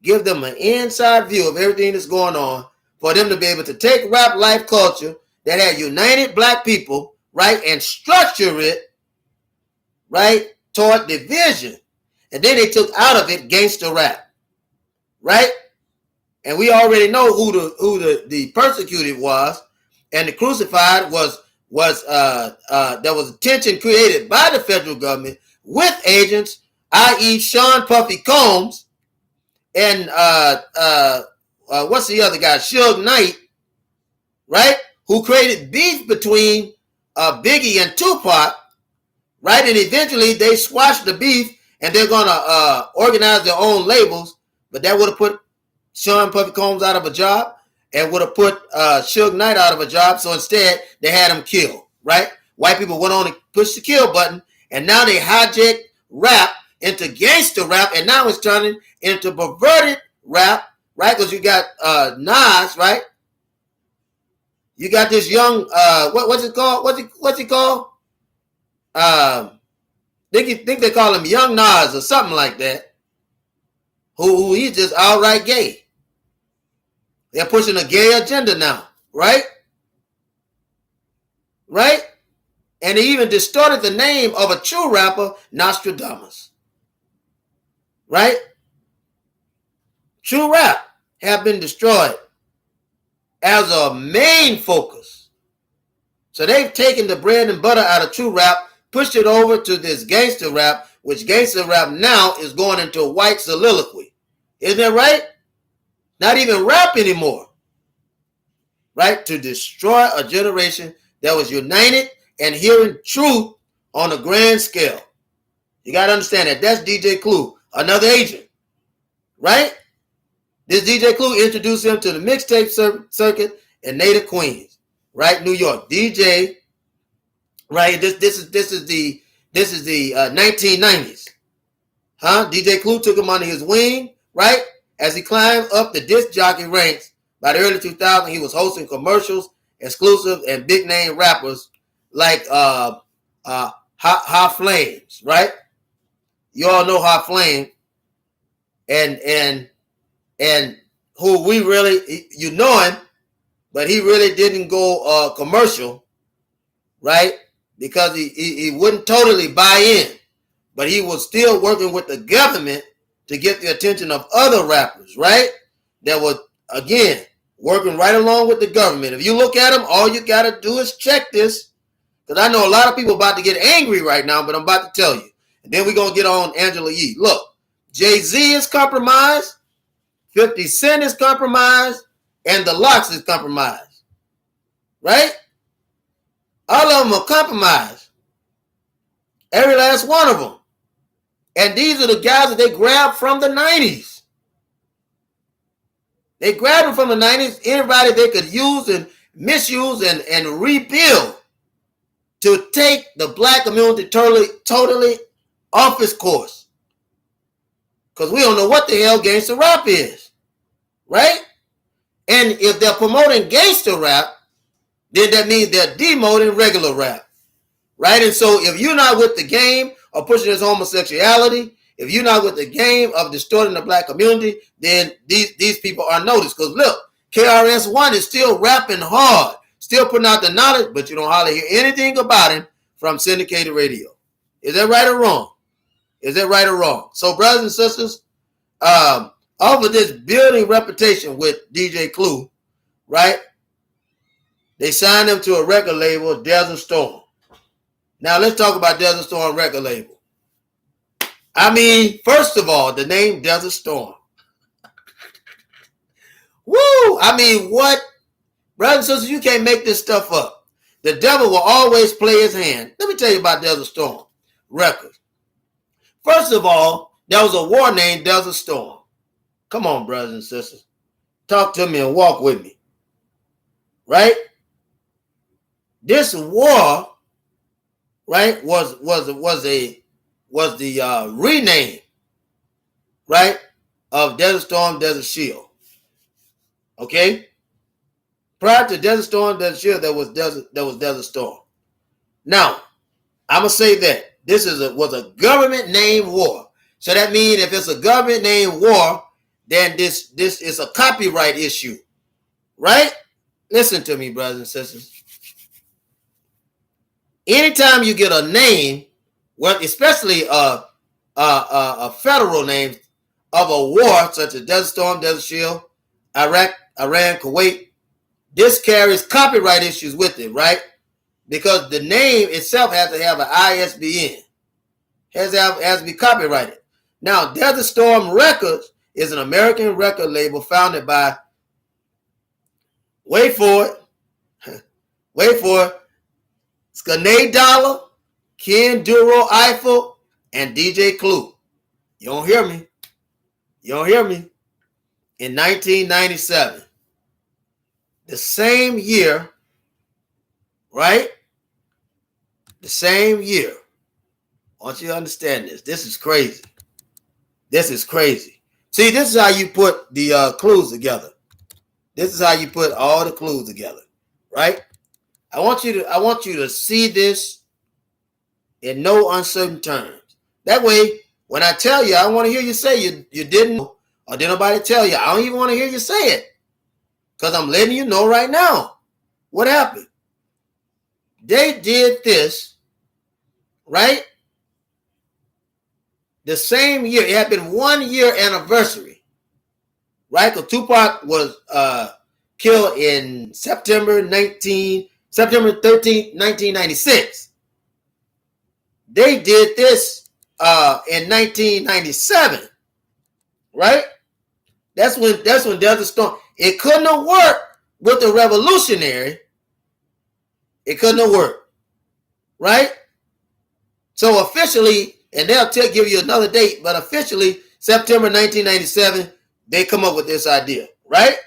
Give them an inside view of everything that's going on for them to be able to take rap life culture that had united black people, right, and structure it, right, toward division. And then they took out of it gangster rap, right? And we already know who the persecuted was, and the crucified was there was tension created by the federal government with agents, i.e. Sean Puffy Combs and what's the other guy, Suge Knight, right? Who created beef between Biggie and Tupac, right? And eventually they squashed the beef and they're gonna organize their own labels, but that would have put Sean Puffy Combs out of a job and would have put Suge Knight out of a job. So instead, they had him killed, right? White people went on and pushed the kill button, and now they hijacked rap into gangster rap, and now it's turning into perverted rap, right? Because you got Nas, right? You got this young, what's it called? What's he called? Think they call him Young Nas or something like that. Who he's just outright gay. They're pushing a gay agenda now, right? Right? And they even distorted the name of a true rapper, Nostradamus. Right? True rap have been destroyed as a main focus. So they've taken the bread and butter out of true rap, pushed it over to this gangster rap, which gangster rap now is going into a white soliloquy. Isn't that right? Not even rap anymore, right? To destroy a generation that was united and hearing truth on a grand scale. You got to understand that. That's DJ Clue, another agent, right? This DJ Clue introduced him to the mixtape circuit in native Queens, right? New York. DJ, right? This is the 1990s, huh? DJ Clue took him under his wing, right? As he climbed up the disc jockey ranks, by the early 2000s, he was hosting commercials, exclusive, and big name rappers like Hot Flames, right? You all know Hot Flame, and who we really, you know him, but he really didn't go commercial, right? Because he wouldn't totally buy in, but he was still working with the government to get the attention of other rappers, right? That were, again, working right along with the government. If you look at them, all you got to do is check this. Because I know a lot of people about to get angry right now, but I'm about to tell you. And then we're going to get on Angela Yee. Look, Jay-Z is compromised, 50 Cent is compromised, and the Locks is compromised. Right? All of them are compromised. Every last one of them. And these are the guys that they grabbed from the 90s. They grabbed them from the 90s. Anybody they could use and misuse and rebuild to take the black community totally off its course. Because we don't know what the hell gangster rap is. Right? And if they're promoting gangster rap, then that means they're demoting regular rap. Right? And so if you're not with the game of pushing this homosexuality, if you're not with the game of distorting the black community, then these people are noticed. Because look, KRS-One is still rapping hard, still putting out the knowledge, but you don't hardly hear anything about him from syndicated radio. Is that right or wrong? Is that right or wrong? So brothers and sisters, over this building reputation with DJ Clue, right? They signed him to a record label, Desert Storm. Now let's talk about Desert Storm record label. I mean, first of all, the name Desert Storm. Woo! I mean, what? Brothers and sisters, you can't make this stuff up. The devil will always play his hand. Let me tell you about Desert Storm Records. First of all, there was a war named Desert Storm. Come on, brothers and sisters. Talk to me and walk with me. Right? This war, right, was the rename, right, of Desert Storm, Desert Shield. Okay? Prior to Desert Storm, Desert Shield, there was Desert Storm. Now, I'm gonna say that this was a government name war. So that means if it's a government name war, then this is a copyright issue, right? Listen to me, brothers and sisters. Anytime you get a name, well, especially a federal name of a war such as Desert Storm, Desert Shield, Iraq, Iran, Kuwait, this carries copyright issues with it, right? Because the name itself has to have an ISBN. Has to be copyrighted. Now, Desert Storm Records is an American record label founded by, wait for it, Skane Dollar, Ken Duro Eiffel, and DJ Clue. You don't hear me. In 1997. The same year, right? The same year. I want you to understand this. This is crazy. See, this is how you put the clues together. This is how you put all the clues together, right? I want you to see this in no uncertain terms. That way, when I tell you, I don't want to hear you say you didn't know, or did nobody tell you. I don't even want to hear you say it. Because I'm letting you know right now what happened. They did this, right? The same year. It had been 1 year anniversary, right? Because Tupac was killed in September 13th, 1996. They did this in 1997, right? That's when Desert Storm. It couldn't have worked with the Revolutionary. It couldn't have worked, right? So officially, and they'll give you another date, but officially September 1997, they come up with this idea, right?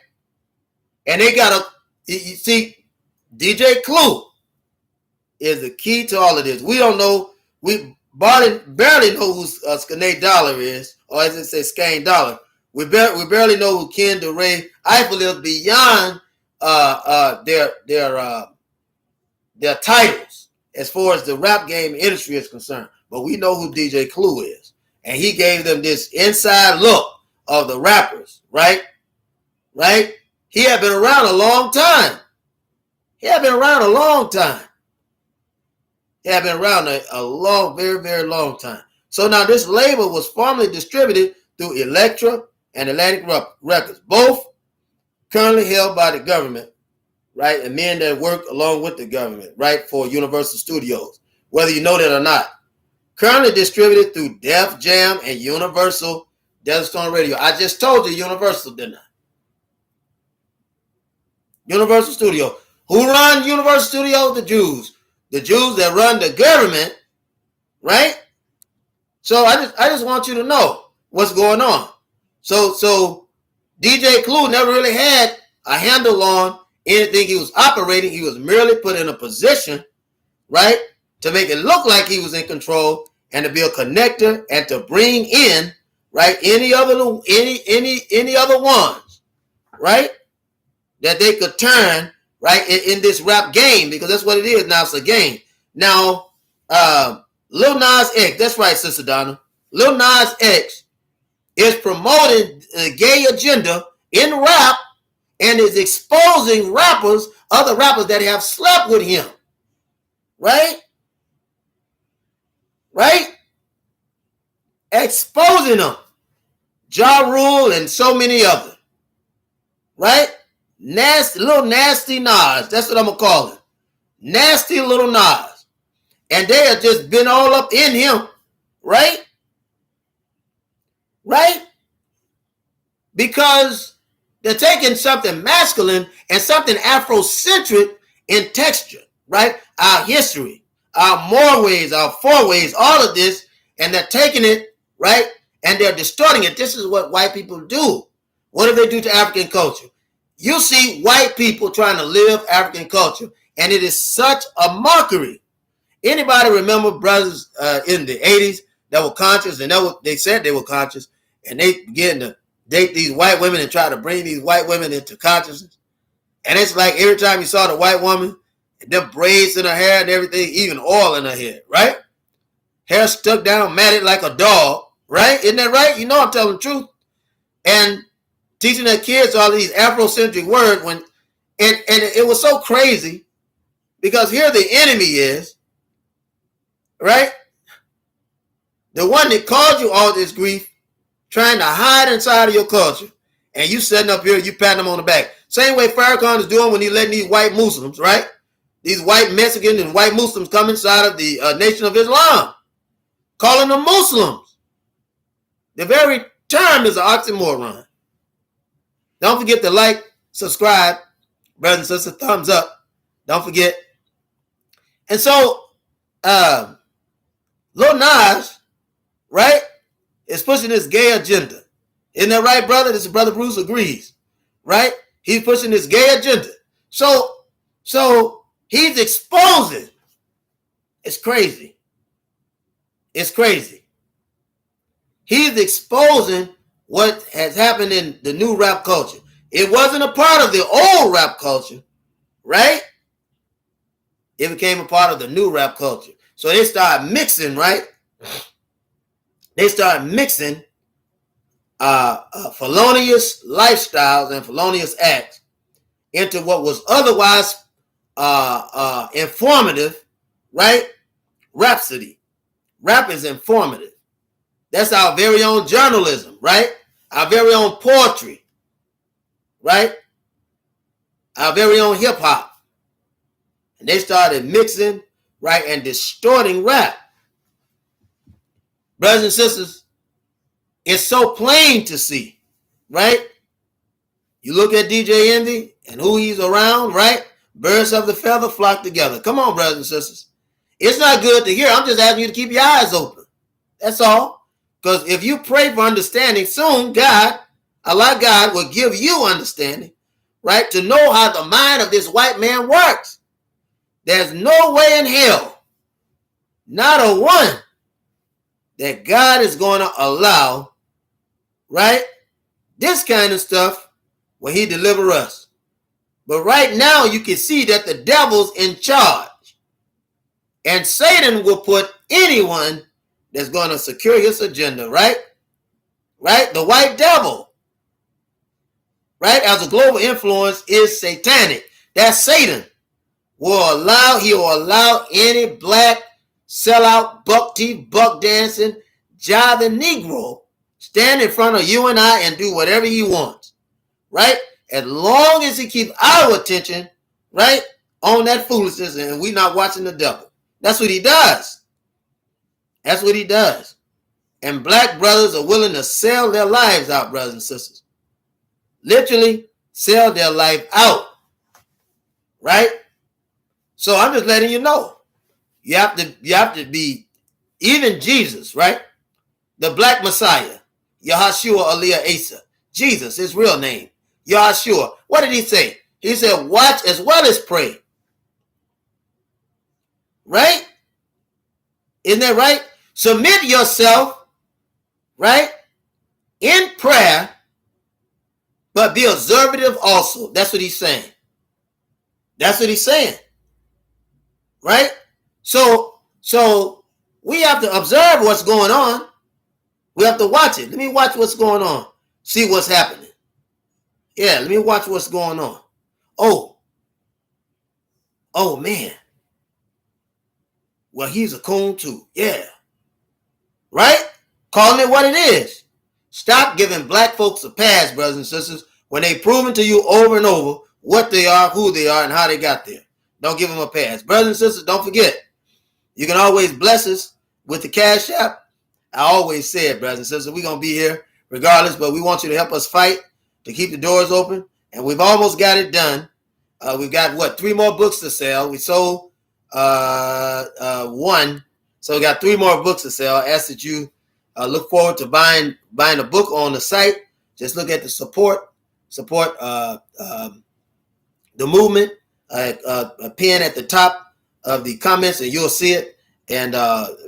And they got you see, DJ Clue is the key to all of this. We don't know. We barely know who Skane Dollar is, or as it says, Skane Dollar. We barely know who Ken DeRay Eiffel is beyond their titles as far as the rap game industry is concerned. But we know who DJ Clue is. And he gave them this inside look of the rappers, right? Right? He had been around a long time. Very, very long time. So now this label was formerly distributed through Elektra and Atlantic Records, both currently held by the government, right? And men that work along with the government, right? For Universal Studios, whether you know that or not. Currently distributed through Def Jam and Universal Desert Storm Radio. I just told you Universal, didn't I? Universal Studio. Who run Universal Studios? The Jews. The Jews that run the government, right? So I just want you to know what's going on. So DJ Clue never really had a handle on anything he was operating. He was merely put in a position, right, to make it look like he was in control and to be a connector and to bring in, right, any other ones, right, that they could turn, right, in this rap game, because that's what it is now. It's a game. Now, Lil Nas X, that's right, Sister Donna. Lil Nas X is promoting the gay agenda in rap and is exposing rappers, other rappers that have slept with him. Right? Right? Exposing them. Ja Rule and so many others. Right? Little nasty Nas. That's what I'm going to call it. Nasty little Nas. And they have just been all up in him. Right? Right? Because they're taking something masculine and something Afrocentric in texture, right? Our history, our mores, our foreways, all of this, and they're taking it, right? And they're distorting it. This is what white people do. What do they do to African culture? You see white people trying to live African culture, and it is such a mockery. Anybody remember brothers in the 80s that were conscious, and they said they were conscious, and they began to date these white women and try to bring these white women into consciousness? And it's like every time you saw the white woman, them braids in her hair and everything, even oil in her hair, right? Hair stuck down, matted like a dog, right? Isn't that right? You know I'm telling the truth. And teaching their kids all these Afrocentric words and it was so crazy because here the enemy is, right? The one that caused you all this grief, trying to hide inside of your culture, and you sitting up here, you patting them on the back. Same way Farrakhan is doing when he letting these white Muslims, right? These white Mexicans and white Muslims come inside of the Nation of Islam, calling them Muslims. The very term is an oxymoron. Don't forget to like, subscribe, brothers and sisters, thumbs up. Don't forget. And so, Lil Nas, right, is pushing this gay agenda. Isn't that right, brother? This is Brother Bruce agrees, right? He's pushing this gay agenda. So he's exposing. It's crazy. It's crazy. He's exposing what has happened in the new rap culture. It wasn't a part of the old rap culture, right? It became a part of the new rap culture. So they started mixing, right? They started mixing felonious lifestyles and felonious acts into what was otherwise informative, right? Rhapsody. Rap is informative. That's our very own journalism, right? Our very own poetry, right? Our very own hip hop. And they started mixing, right, and distorting rap. Brothers and sisters, it's so plain to see, right? You look at DJ Envy and who he's around, right? Birds of the feather flock together. Come on, brothers and sisters. It's not good to hear. I'm just asking you to keep your eyes open. That's all. Because if you pray for understanding, soon God, Allah God, will give you understanding, right? To know how the mind of this white man works. There's no way in hell, not a one, that God is going to allow, right, this kind of stuff when he deliver us. But right now you can see that the devil's in charge. And Satan will put anyone that's going to secure his agenda, right? Right? The white devil, right, as a global influence is satanic. That's Satan. He will allow any black sellout, buck teeth, buck dancing, jiving Negro stand in front of you and I and do whatever he wants, right? As long as he keeps our attention, right, on that foolishness and we're not watching the devil. That's what he does. That's what he does. And black brothers are willing to sell their lives out, brothers and sisters. Literally sell their life out. Right? So I'm just letting you know. You have to be, even Jesus, right? The black Messiah, Yahshua Aliyah Asa. Jesus, his real name. Yahshua. What did he say? He said, watch as well as pray. Right? Isn't that right? Submit yourself, right, in prayer, but be observative also. That's what he's saying. That's what he's saying. Right? So we have to observe what's going on. We have to watch it. Let me watch what's going on. See what's happening. Yeah, let me watch what's going on. Oh man. Well, he's a coon too. Yeah. Right? Calling it what it is. Stop giving black folks a pass, brothers and sisters, when they've proven to you over and over what they are, who they are, and how they got there. Don't give them a pass. Brothers and sisters, don't forget, you can always bless us with the Cash App. I always said, brothers and sisters, we're going to be here regardless, but we want you to help us fight to keep the doors open, and we've almost got it done. We've got, 3 more books to sell. We sold one, so we got 3 more books to sell. I ask that you look forward to buying a book on the site. Just look at the support the movement, a pin at the top of the comments, and you'll see it. And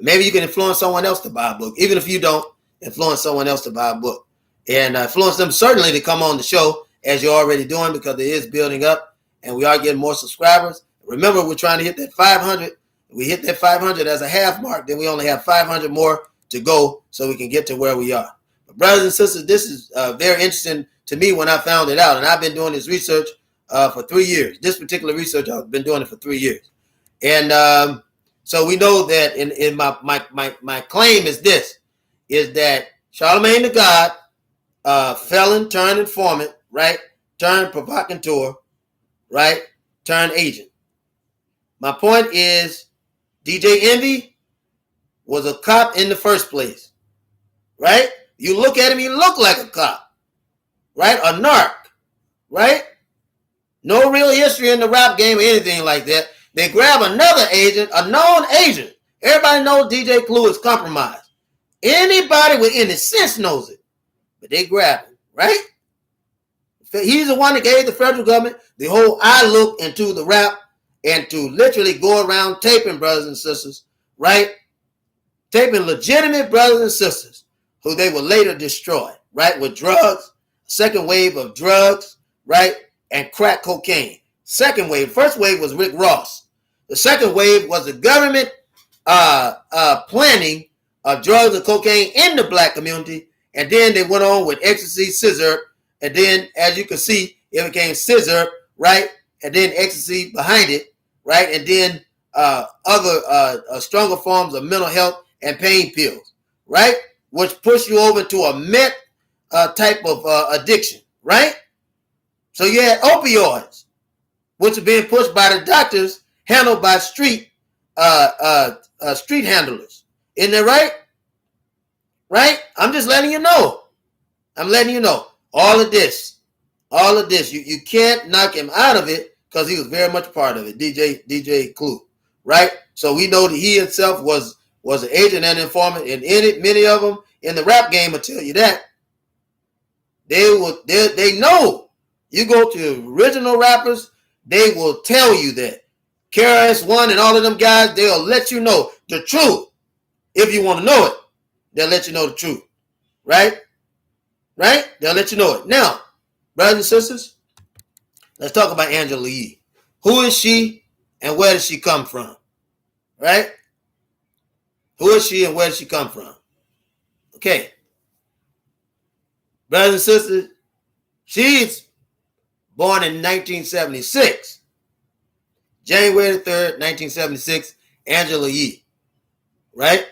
maybe you can influence someone else to buy a book. Even if you don't, influence someone else to buy a book. And influence them certainly to come on the show, as you're already doing, because it is building up, and we are getting more subscribers. Remember, we're trying to hit that 500. We hit that 500 as a half mark, then we only have 500 more to go so we can get to where we are. But brothers and sisters, this is very interesting to me when I found it out. And I've been doing this research for 3 years. This particular research, I've been doing it for 3 years. And so we know that in my claim is this, is that Charlemagne the God, felon turned informant, right? Turned provocateur, right? Turned agent. My point is, DJ Envy was a cop in the first place, right? You look at him, he looked like a cop, right? A narc, right? No real history in the rap game or anything like that. They grab another agent, a known agent. Everybody knows DJ Clue is compromised. Anybody with any sense knows it, but they grab him, right? He's the one that gave the federal government the whole eye look into the rap, and to literally go around taping brothers and sisters, right? Taping legitimate brothers and sisters who they will later destroy, right? With drugs, second wave of drugs, right? And crack cocaine. Second wave, first wave was Rick Ross. The second wave was the government planning of drugs and cocaine in the black community. And then they went on with ecstasy, scissor. And then, as you can see, it became scissor, right? And then ecstasy behind it, right? And then other stronger forms of mental health and pain pills, right? Which push you over to a meth type of addiction, right? So you had opioids, which are being pushed by the doctors, handled by street handlers. Isn't that right? Right? I'm just letting you know. I'm letting you know. All of this. You can't knock him out of it, because he was very much a part of it. DJ Clue, right? So we know that he himself was an agent and informant, and many of them in the rap game will tell you that. They know. You go to original rappers, they will tell you that. KRS-One and all of them guys, they'll let you know the truth. If you want to know it, they'll let you know the truth. Right? Right? They'll let you know it. Now, brothers and sisters, let's talk about Angela Yee. Who is she and where does she come from? Right? Who is she and where does she come from? Okay. Brothers and sisters, she's born in 1976. January the 3rd, 1976, Angela Yee. Right?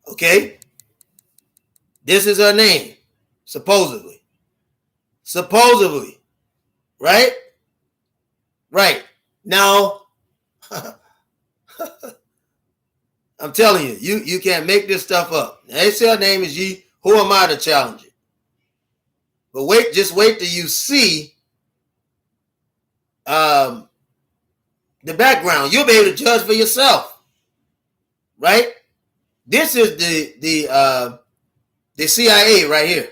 Okay. This is her name, supposedly. Supposedly. Right? Right. Now, I'm telling you, you can't make this stuff up. They say her name is Ye. Who am I to challenge it? But just wait till you see the background. You'll be able to judge for yourself, right? This is the CIA right here.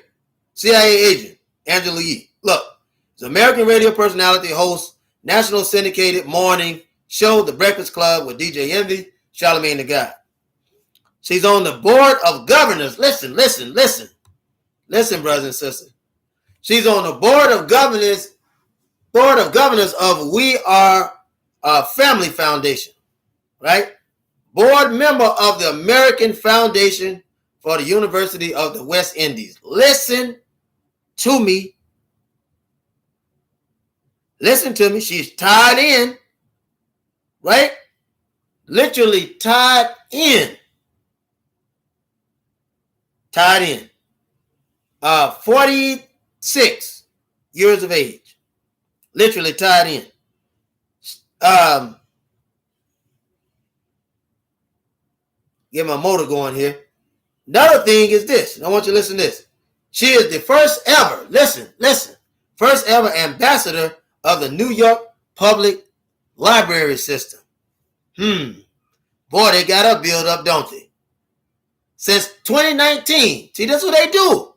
CIA agent, Angela Yee. Look, it's an American radio personality, host, national syndicated morning show, The Breakfast Club with DJ Envy, Charlamagne the God. She's on the board of governors. Listen, brothers and sisters. She's on the board of governors of We Are Family Foundation, right? Board member of the American Foundation for the University of the West Indies. Listen to me. She's tied in, right? Literally tied in. 46 years of age. Literally tied in. Get my motor going here. Another thing is this. I want you to listen to this. She is the first ever, first ever ambassador of the New York Public Library System. Boy, they got her built up, don't they? Since 2019. See, that's what they do.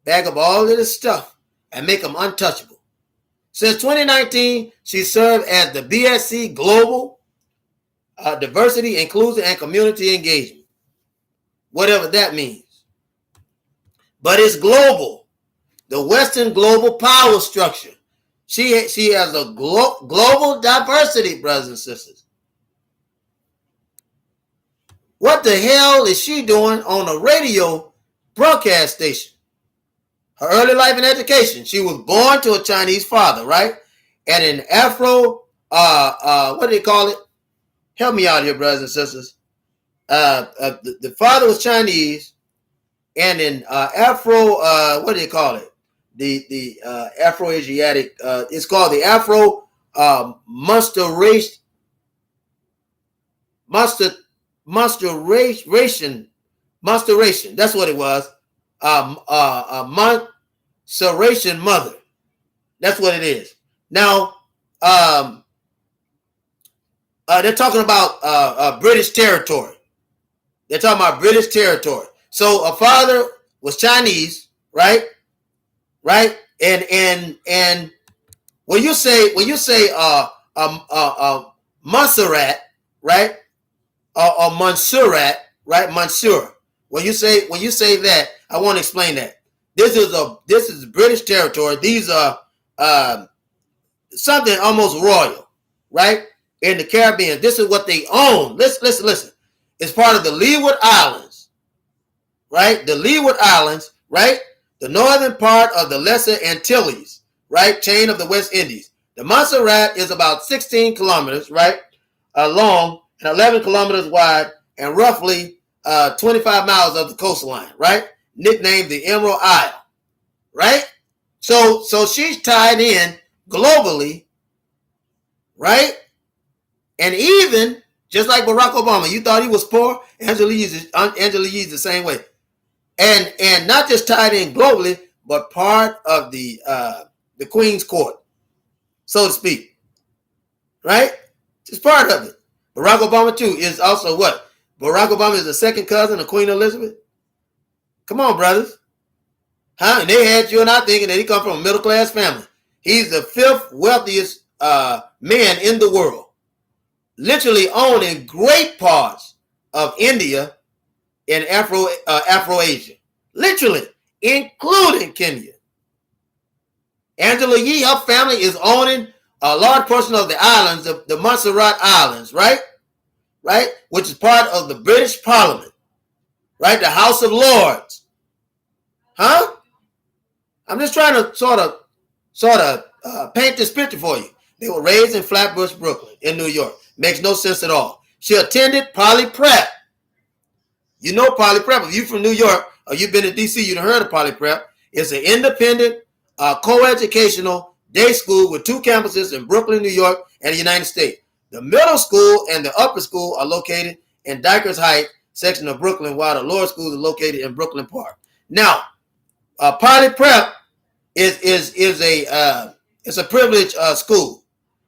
Bag up all of this stuff and make them untouchable. Since 2019, she served as the BSC Global Diversity, Inclusion, and Community Engagement. Whatever that means. But it's global. The Western global power structure. She has a global diversity, brothers and sisters. What the hell is she doing on a radio broadcast station? Her early life and education. She was born to a Chinese father, right? And an Afro, what do they call it? Help me out here, brothers and sisters. The father was Chinese, and an Afro, what do they call it? The Afro-Asiatic, it's called the Afro Mustration. That's what it was. Mauricelm mother. That's what it is. Now, they're talking about British territory. They're talking about British territory. So a father was Chinese, right? Right? And when you say Montserrat, right? Or Montserrat, right? Monsieur. When you say that, I want to explain that. This is British territory. These are something almost royal, right? In the Caribbean. This is what they own. Listen. It's part of the Leeward Islands, right? The Leeward Islands, right? The northern part of the Lesser Antilles, right? Chain of the West Indies. The Montserrat is about 16 kilometers, right? Long and 11 kilometers wide and roughly 25 miles of the coastline, right? Nicknamed the Emerald Isle, right? So she's tied in globally, right? And even just like Barack Obama, you thought he was poor. Angela Yee is the same way, and not just tied in globally, but part of the Queen's Court, so to speak, right? It's part of it. Barack Obama too is also what? Barack Obama is the second cousin of Queen Elizabeth. Come on, brothers, huh? And they had you and I thinking that he come from a middle class family. He's the fifth wealthiest man in the world. Literally owning great parts of India and Afro-Asia. Literally, including Kenya. Angela Yee, her family is owning a large portion of the islands, the Montserrat Islands, right? Right? Which is part of the British Parliament. Right? The House of Lords. Huh? I'm just trying to sort of paint this picture for you. They were raised in Flatbush, Brooklyn, in New York. Makes no sense at all. She attended Poly Prep. You know Poly Prep. If you're from New York or you've been to D.C., you've heard of Poly Prep. It's an independent, co-educational day school with 2 campuses in Brooklyn, New York, and the United States. The middle school and the upper school are located and Dykers Heights section of Brooklyn, while the lower schools are located in Brooklyn Park. Now, Pilot Prep is it's a privileged school,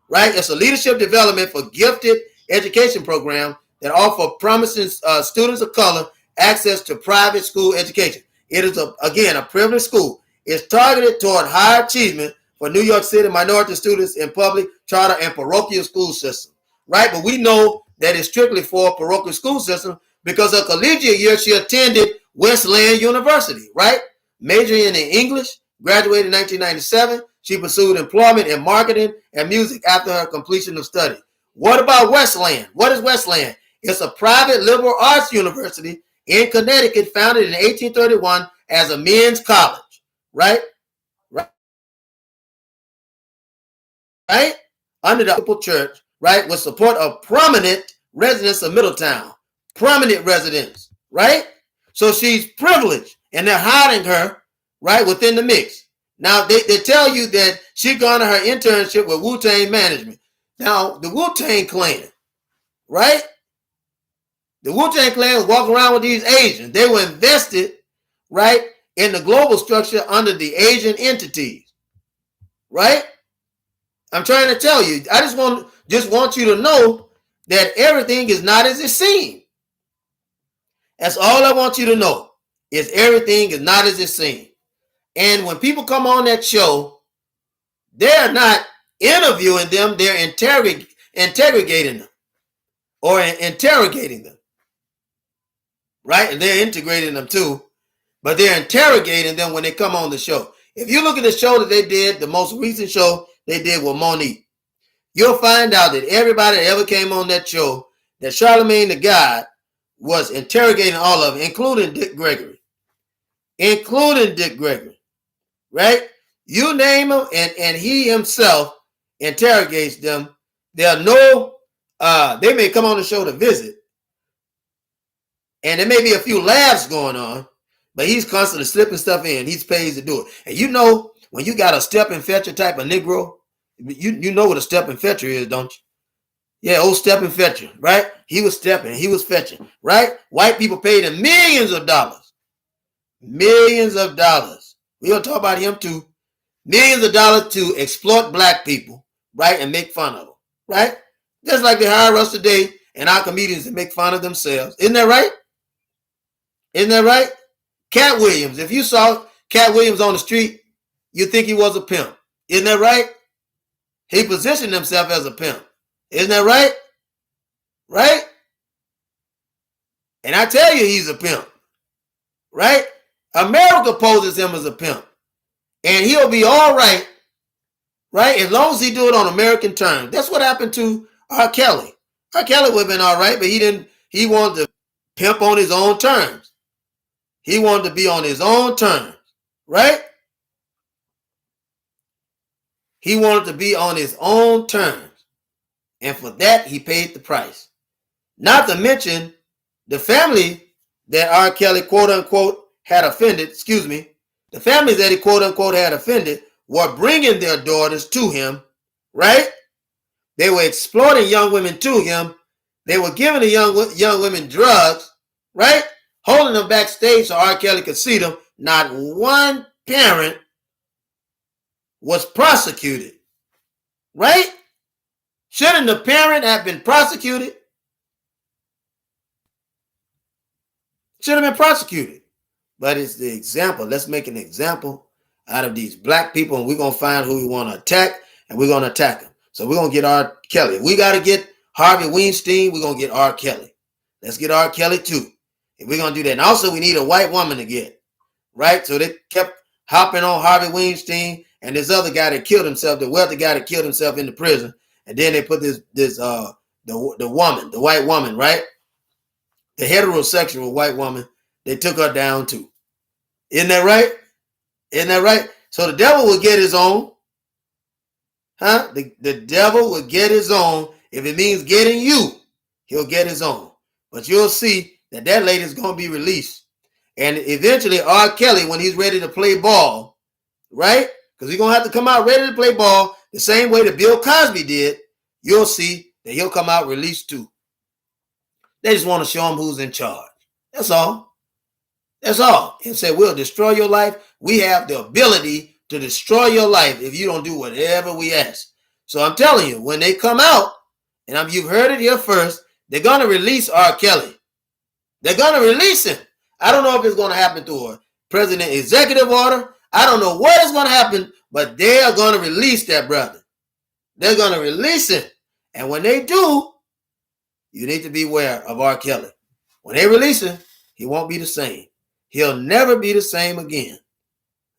right? It's a leadership development for gifted education program that offer promising students of color access to private school education. It is again a privileged school. It's targeted toward higher achievement for New York City minority students in public, charter, and parochial school system, right? But we know that it's strictly for parochial school system because her collegiate year she attended Wesleyan University, right? Majoring in English, graduated in 1997. She pursued employment in marketing and music after her completion of study. What about Wesleyan? What is Wesleyan? It's a private liberal arts university in Connecticut founded in 1831 as a men's college, right? Right? Under the church, right? With support of prominent residents of Middletown. Prominent residents, right? So she's privileged and they're hiding her, right, within the mix. Now, they tell you that she garnered her internship with Wu-Tang Management. Now, the Wu-Tang Clan, right? The Wu-Tang Clan was walking around with these Asians. They were invested, right, in the global structure under the Asian entities, right? I'm trying to tell you. I just want you to know that everything is not as it seems. That's all I want you to know, is everything is not as it seems. And when people come on that show, they're not interviewing them, they're interrogating them or interrogating them, right? And they're integrating them too, but they're interrogating them when they come on the show. If you look at the show that they did, the most recent show they did with Monique, you'll find out that everybody that ever came on that show, that Charlemagne the God was interrogating all of them, including Dick Gregory. Right? You name him, and he himself interrogates them. They may come on the show to visit, and there may be a few laughs going on, but he's constantly slipping stuff in. He's paid to do it. And you know, when you got a step and fetcher type of Negro, you know what a step and fetcher is, don't you? Yeah, old step and fetcher, right? He was stepping, he was fetching, right? White people paid him millions of dollars. Millions of dollars. We're going to talk about him too. Millions of dollars to exploit black people, right? And make fun of them, right? Just like they hire us today and our comedians to make fun of themselves. Isn't that right? Isn't that right? Cat Williams. If you saw Cat Williams on the street, you'd think he was a pimp. Isn't that right? He positioned himself as a pimp. Isn't that right? Right? And I tell you he's a pimp. Right? America poses him as a pimp. And he'll be all right, right? As long as he do it on American terms. That's what happened to R. Kelly. R. Kelly would have been all right, but he wanted to pimp on his own terms. He wanted to be on his own terms, right? He wanted to be on his own terms. And for that, he paid the price. Not to mention the family that R. Kelly, quote unquote, had offended, the families that he, quote unquote, had offended were bringing their daughters to him, right? They were exploiting young women to him. They were giving the young women drugs, right? Holding them backstage so R. Kelly could see them. Not one parent was prosecuted, right? Shouldn't the parent have been prosecuted? Should have been prosecuted. But it's the example. Let's make an example out of these black people, and we're going to find who we want to attack, and we're going to attack them. So we're going to get R. Kelly. If we got to get Harvey Weinstein, we're going to get R. Kelly. Let's get R. Kelly too. If we're going to do that. And also we need a white woman to get, right? So they kept hopping on Harvey Weinstein and this other guy that killed himself, the wealthy guy that killed himself in the prison. And then they put the white woman, right? The heterosexual white woman, they took her down too. Isn't that right? Isn't that right? So the devil will get his own. Huh? The devil will get his own. If it means getting you, he'll get his own. But you'll see that lady's going to be released. And eventually R. Kelly, when he's ready to play ball, right? Because he's going to have to come out ready to play ball the same way that Bill Cosby did. You'll see that he'll come out released too. They just want to show them who's in charge. That's all. That's all. And say, we'll destroy your life. We have the ability to destroy your life if you don't do whatever we ask. So I'm telling you, when they come out, and you've heard it here first, they're going to release R. Kelly. They're going to release him. I don't know if it's going to happen through a president executive order. I don't know what is going to happen, but they are going to release that brother. They're going to release him. And when they do, you need to be aware of R. Kelly. When they release him, he won't be the same. He'll never be the same again.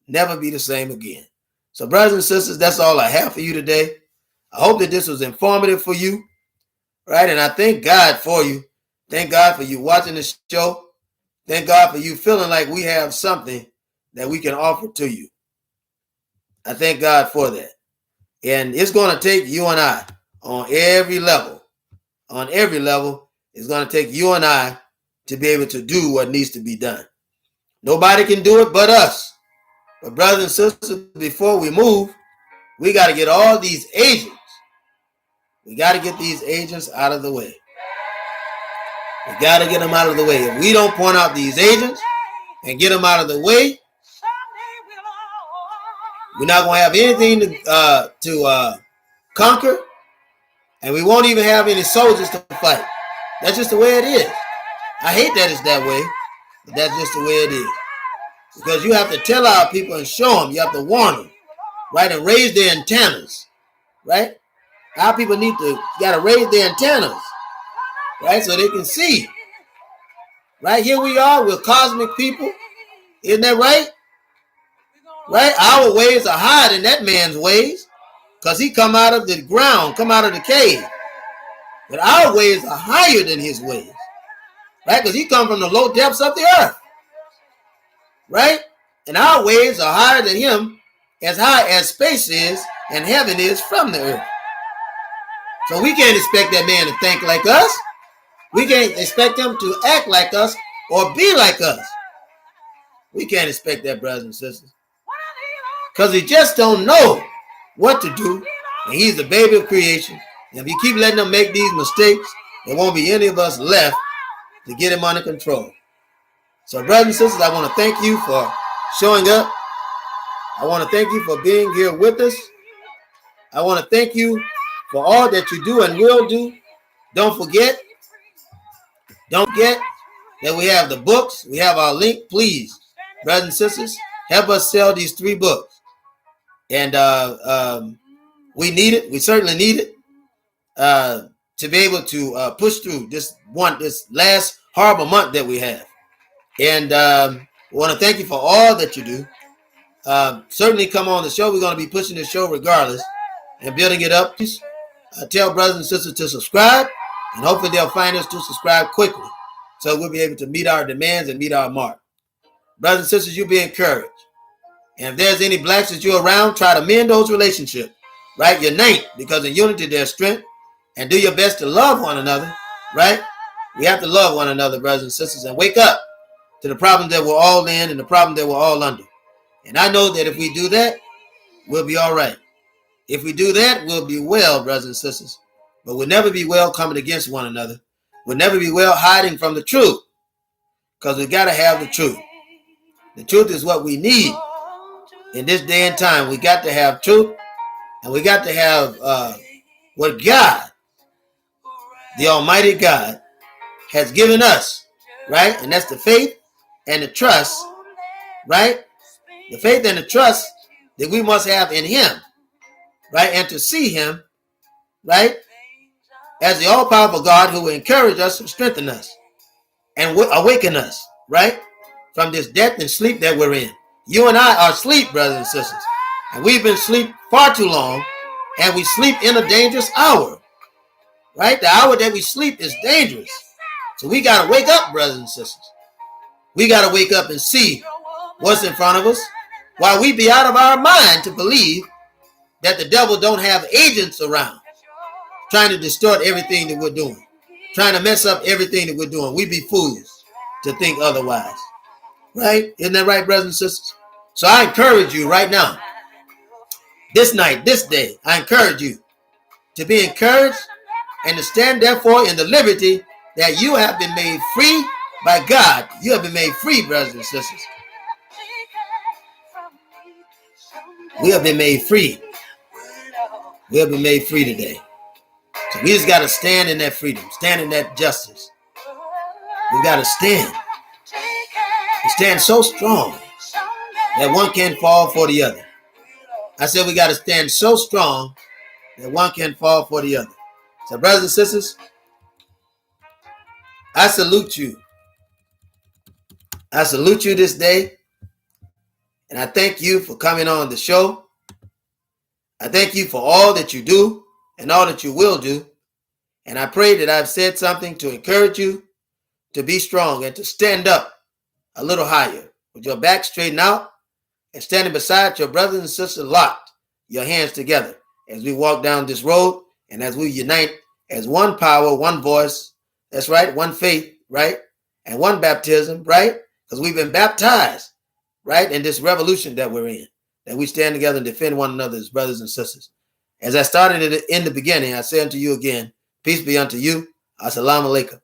Never be the same again. So brothers and sisters, that's all I have for you today. I hope that this was informative for you. Right? And I thank God for you. Thank God for you watching this show. Thank God for you feeling like we have something that we can offer to you. I thank God for that. And it's going to take you and I on every level. On every level, it's going to take you and I to be able to do what needs to be done. Nobody can do it but us. But brothers and sisters, before we move, we got to get all these agents. We got to get these agents out of the way. We got to get them out of the way. If we don't point out these agents and get them out of the way, we're not going to have anything to conquer, and we won't even have any soldiers to fight. That's just the way it is. I hate that it's that way, but that's just the way it is. Because you have to tell our people and show them. You have to warn them, right, and raise their antennas, right? Our people got to raise their antennas, right, so they can see. Right, here we are, we're cosmic people. Isn't that right? Right, our ways are higher than that man's ways because he come out of the ground, come out of the cave. But our ways are higher than his ways, right, because he come from the low depths of the earth. Right, and our ways are higher than him, as high as space is and heaven is from the earth. So we can't expect that man to think like us. We can't expect him to act like us or be like us. We can't expect that, brothers and sisters. Because he just don't know what to do. And he's the baby of creation. And if you keep letting him make these mistakes, there won't be any of us left to get him under control. So brothers and sisters, I want to thank you for showing up. I want to thank you for being here with us. I want to thank you for all that you do and will do. Don't forget that we have the books. We have our link. Please, brothers and sisters, help us sell these 3 books. And we need it. We certainly need it to be able to push through this last horrible month that we have. And we want to thank you for all that you do. Certainly come on the show. We're going to be pushing the show regardless and building it up. Tell brothers and sisters to subscribe, and hopefully they'll find us to subscribe quickly so we'll be able to meet our demands and meet our mark. Brothers and sisters, you be encouraged. And if there's any blacks that you're around, try to mend those relationships, right? Unite, because in unity there's strength, and do your best to love one another, right? We have to love one another, brothers and sisters, and wake up to the problems that we're all in and the problem that we're all under. And I know that if we do that, we'll be all right. If we do that, we'll be well, brothers and sisters. But we'll never be well coming against one another. We'll never be well hiding from the truth, because we got to have the truth. The truth is what we need in this day and time. We got to have truth, and we got to have what God, the Almighty God, has given us, right? And that's the faith and the trust, right? The faith and the trust that we must have in him, right? And to see him, right, as the all-powerful God who will encourage us and strengthen us and awaken us, right, from this death and sleep that we're in. You and I are asleep, brothers and sisters, and we've been asleep far too long, and we sleep in a dangerous hour, right? The hour that we sleep is dangerous. So we got to wake up, brothers and sisters. We got to wake up and see what's in front of us, while we be out of our mind to believe that the devil don't have agents around trying to distort everything that we're doing, trying to mess up everything that we're doing. We be fools to think otherwise, right? Isn't that right, brothers and sisters? So I encourage you right now, this night, this day, I encourage you to be encouraged and to stand therefore in the liberty that you have been made free by God. You have been made free, brothers and sisters. We have been made free. We have been made free today. So we just got to stand in that freedom, stand in that justice. We got to stand. We stand so strong that one can't fall for the other. I said we got to stand so strong that one can't fall for the other. So brothers and sisters, I salute you. I salute you this day. And I thank you for coming on the show. I thank you for all that you do and all that you will do. And I pray that I've said something to encourage you to be strong and to stand up a little higher with your back straightened out and standing beside your brothers and sisters locked, your hands together as we walk down this road and as we unite as one power, one voice. That's right. One faith, right? And one baptism, right? Because we've been baptized, right? In this revolution that we're in, that we stand together and defend one another as brothers and sisters. As I started in the beginning, I say unto you again, peace be unto you. Assalamu alaikum.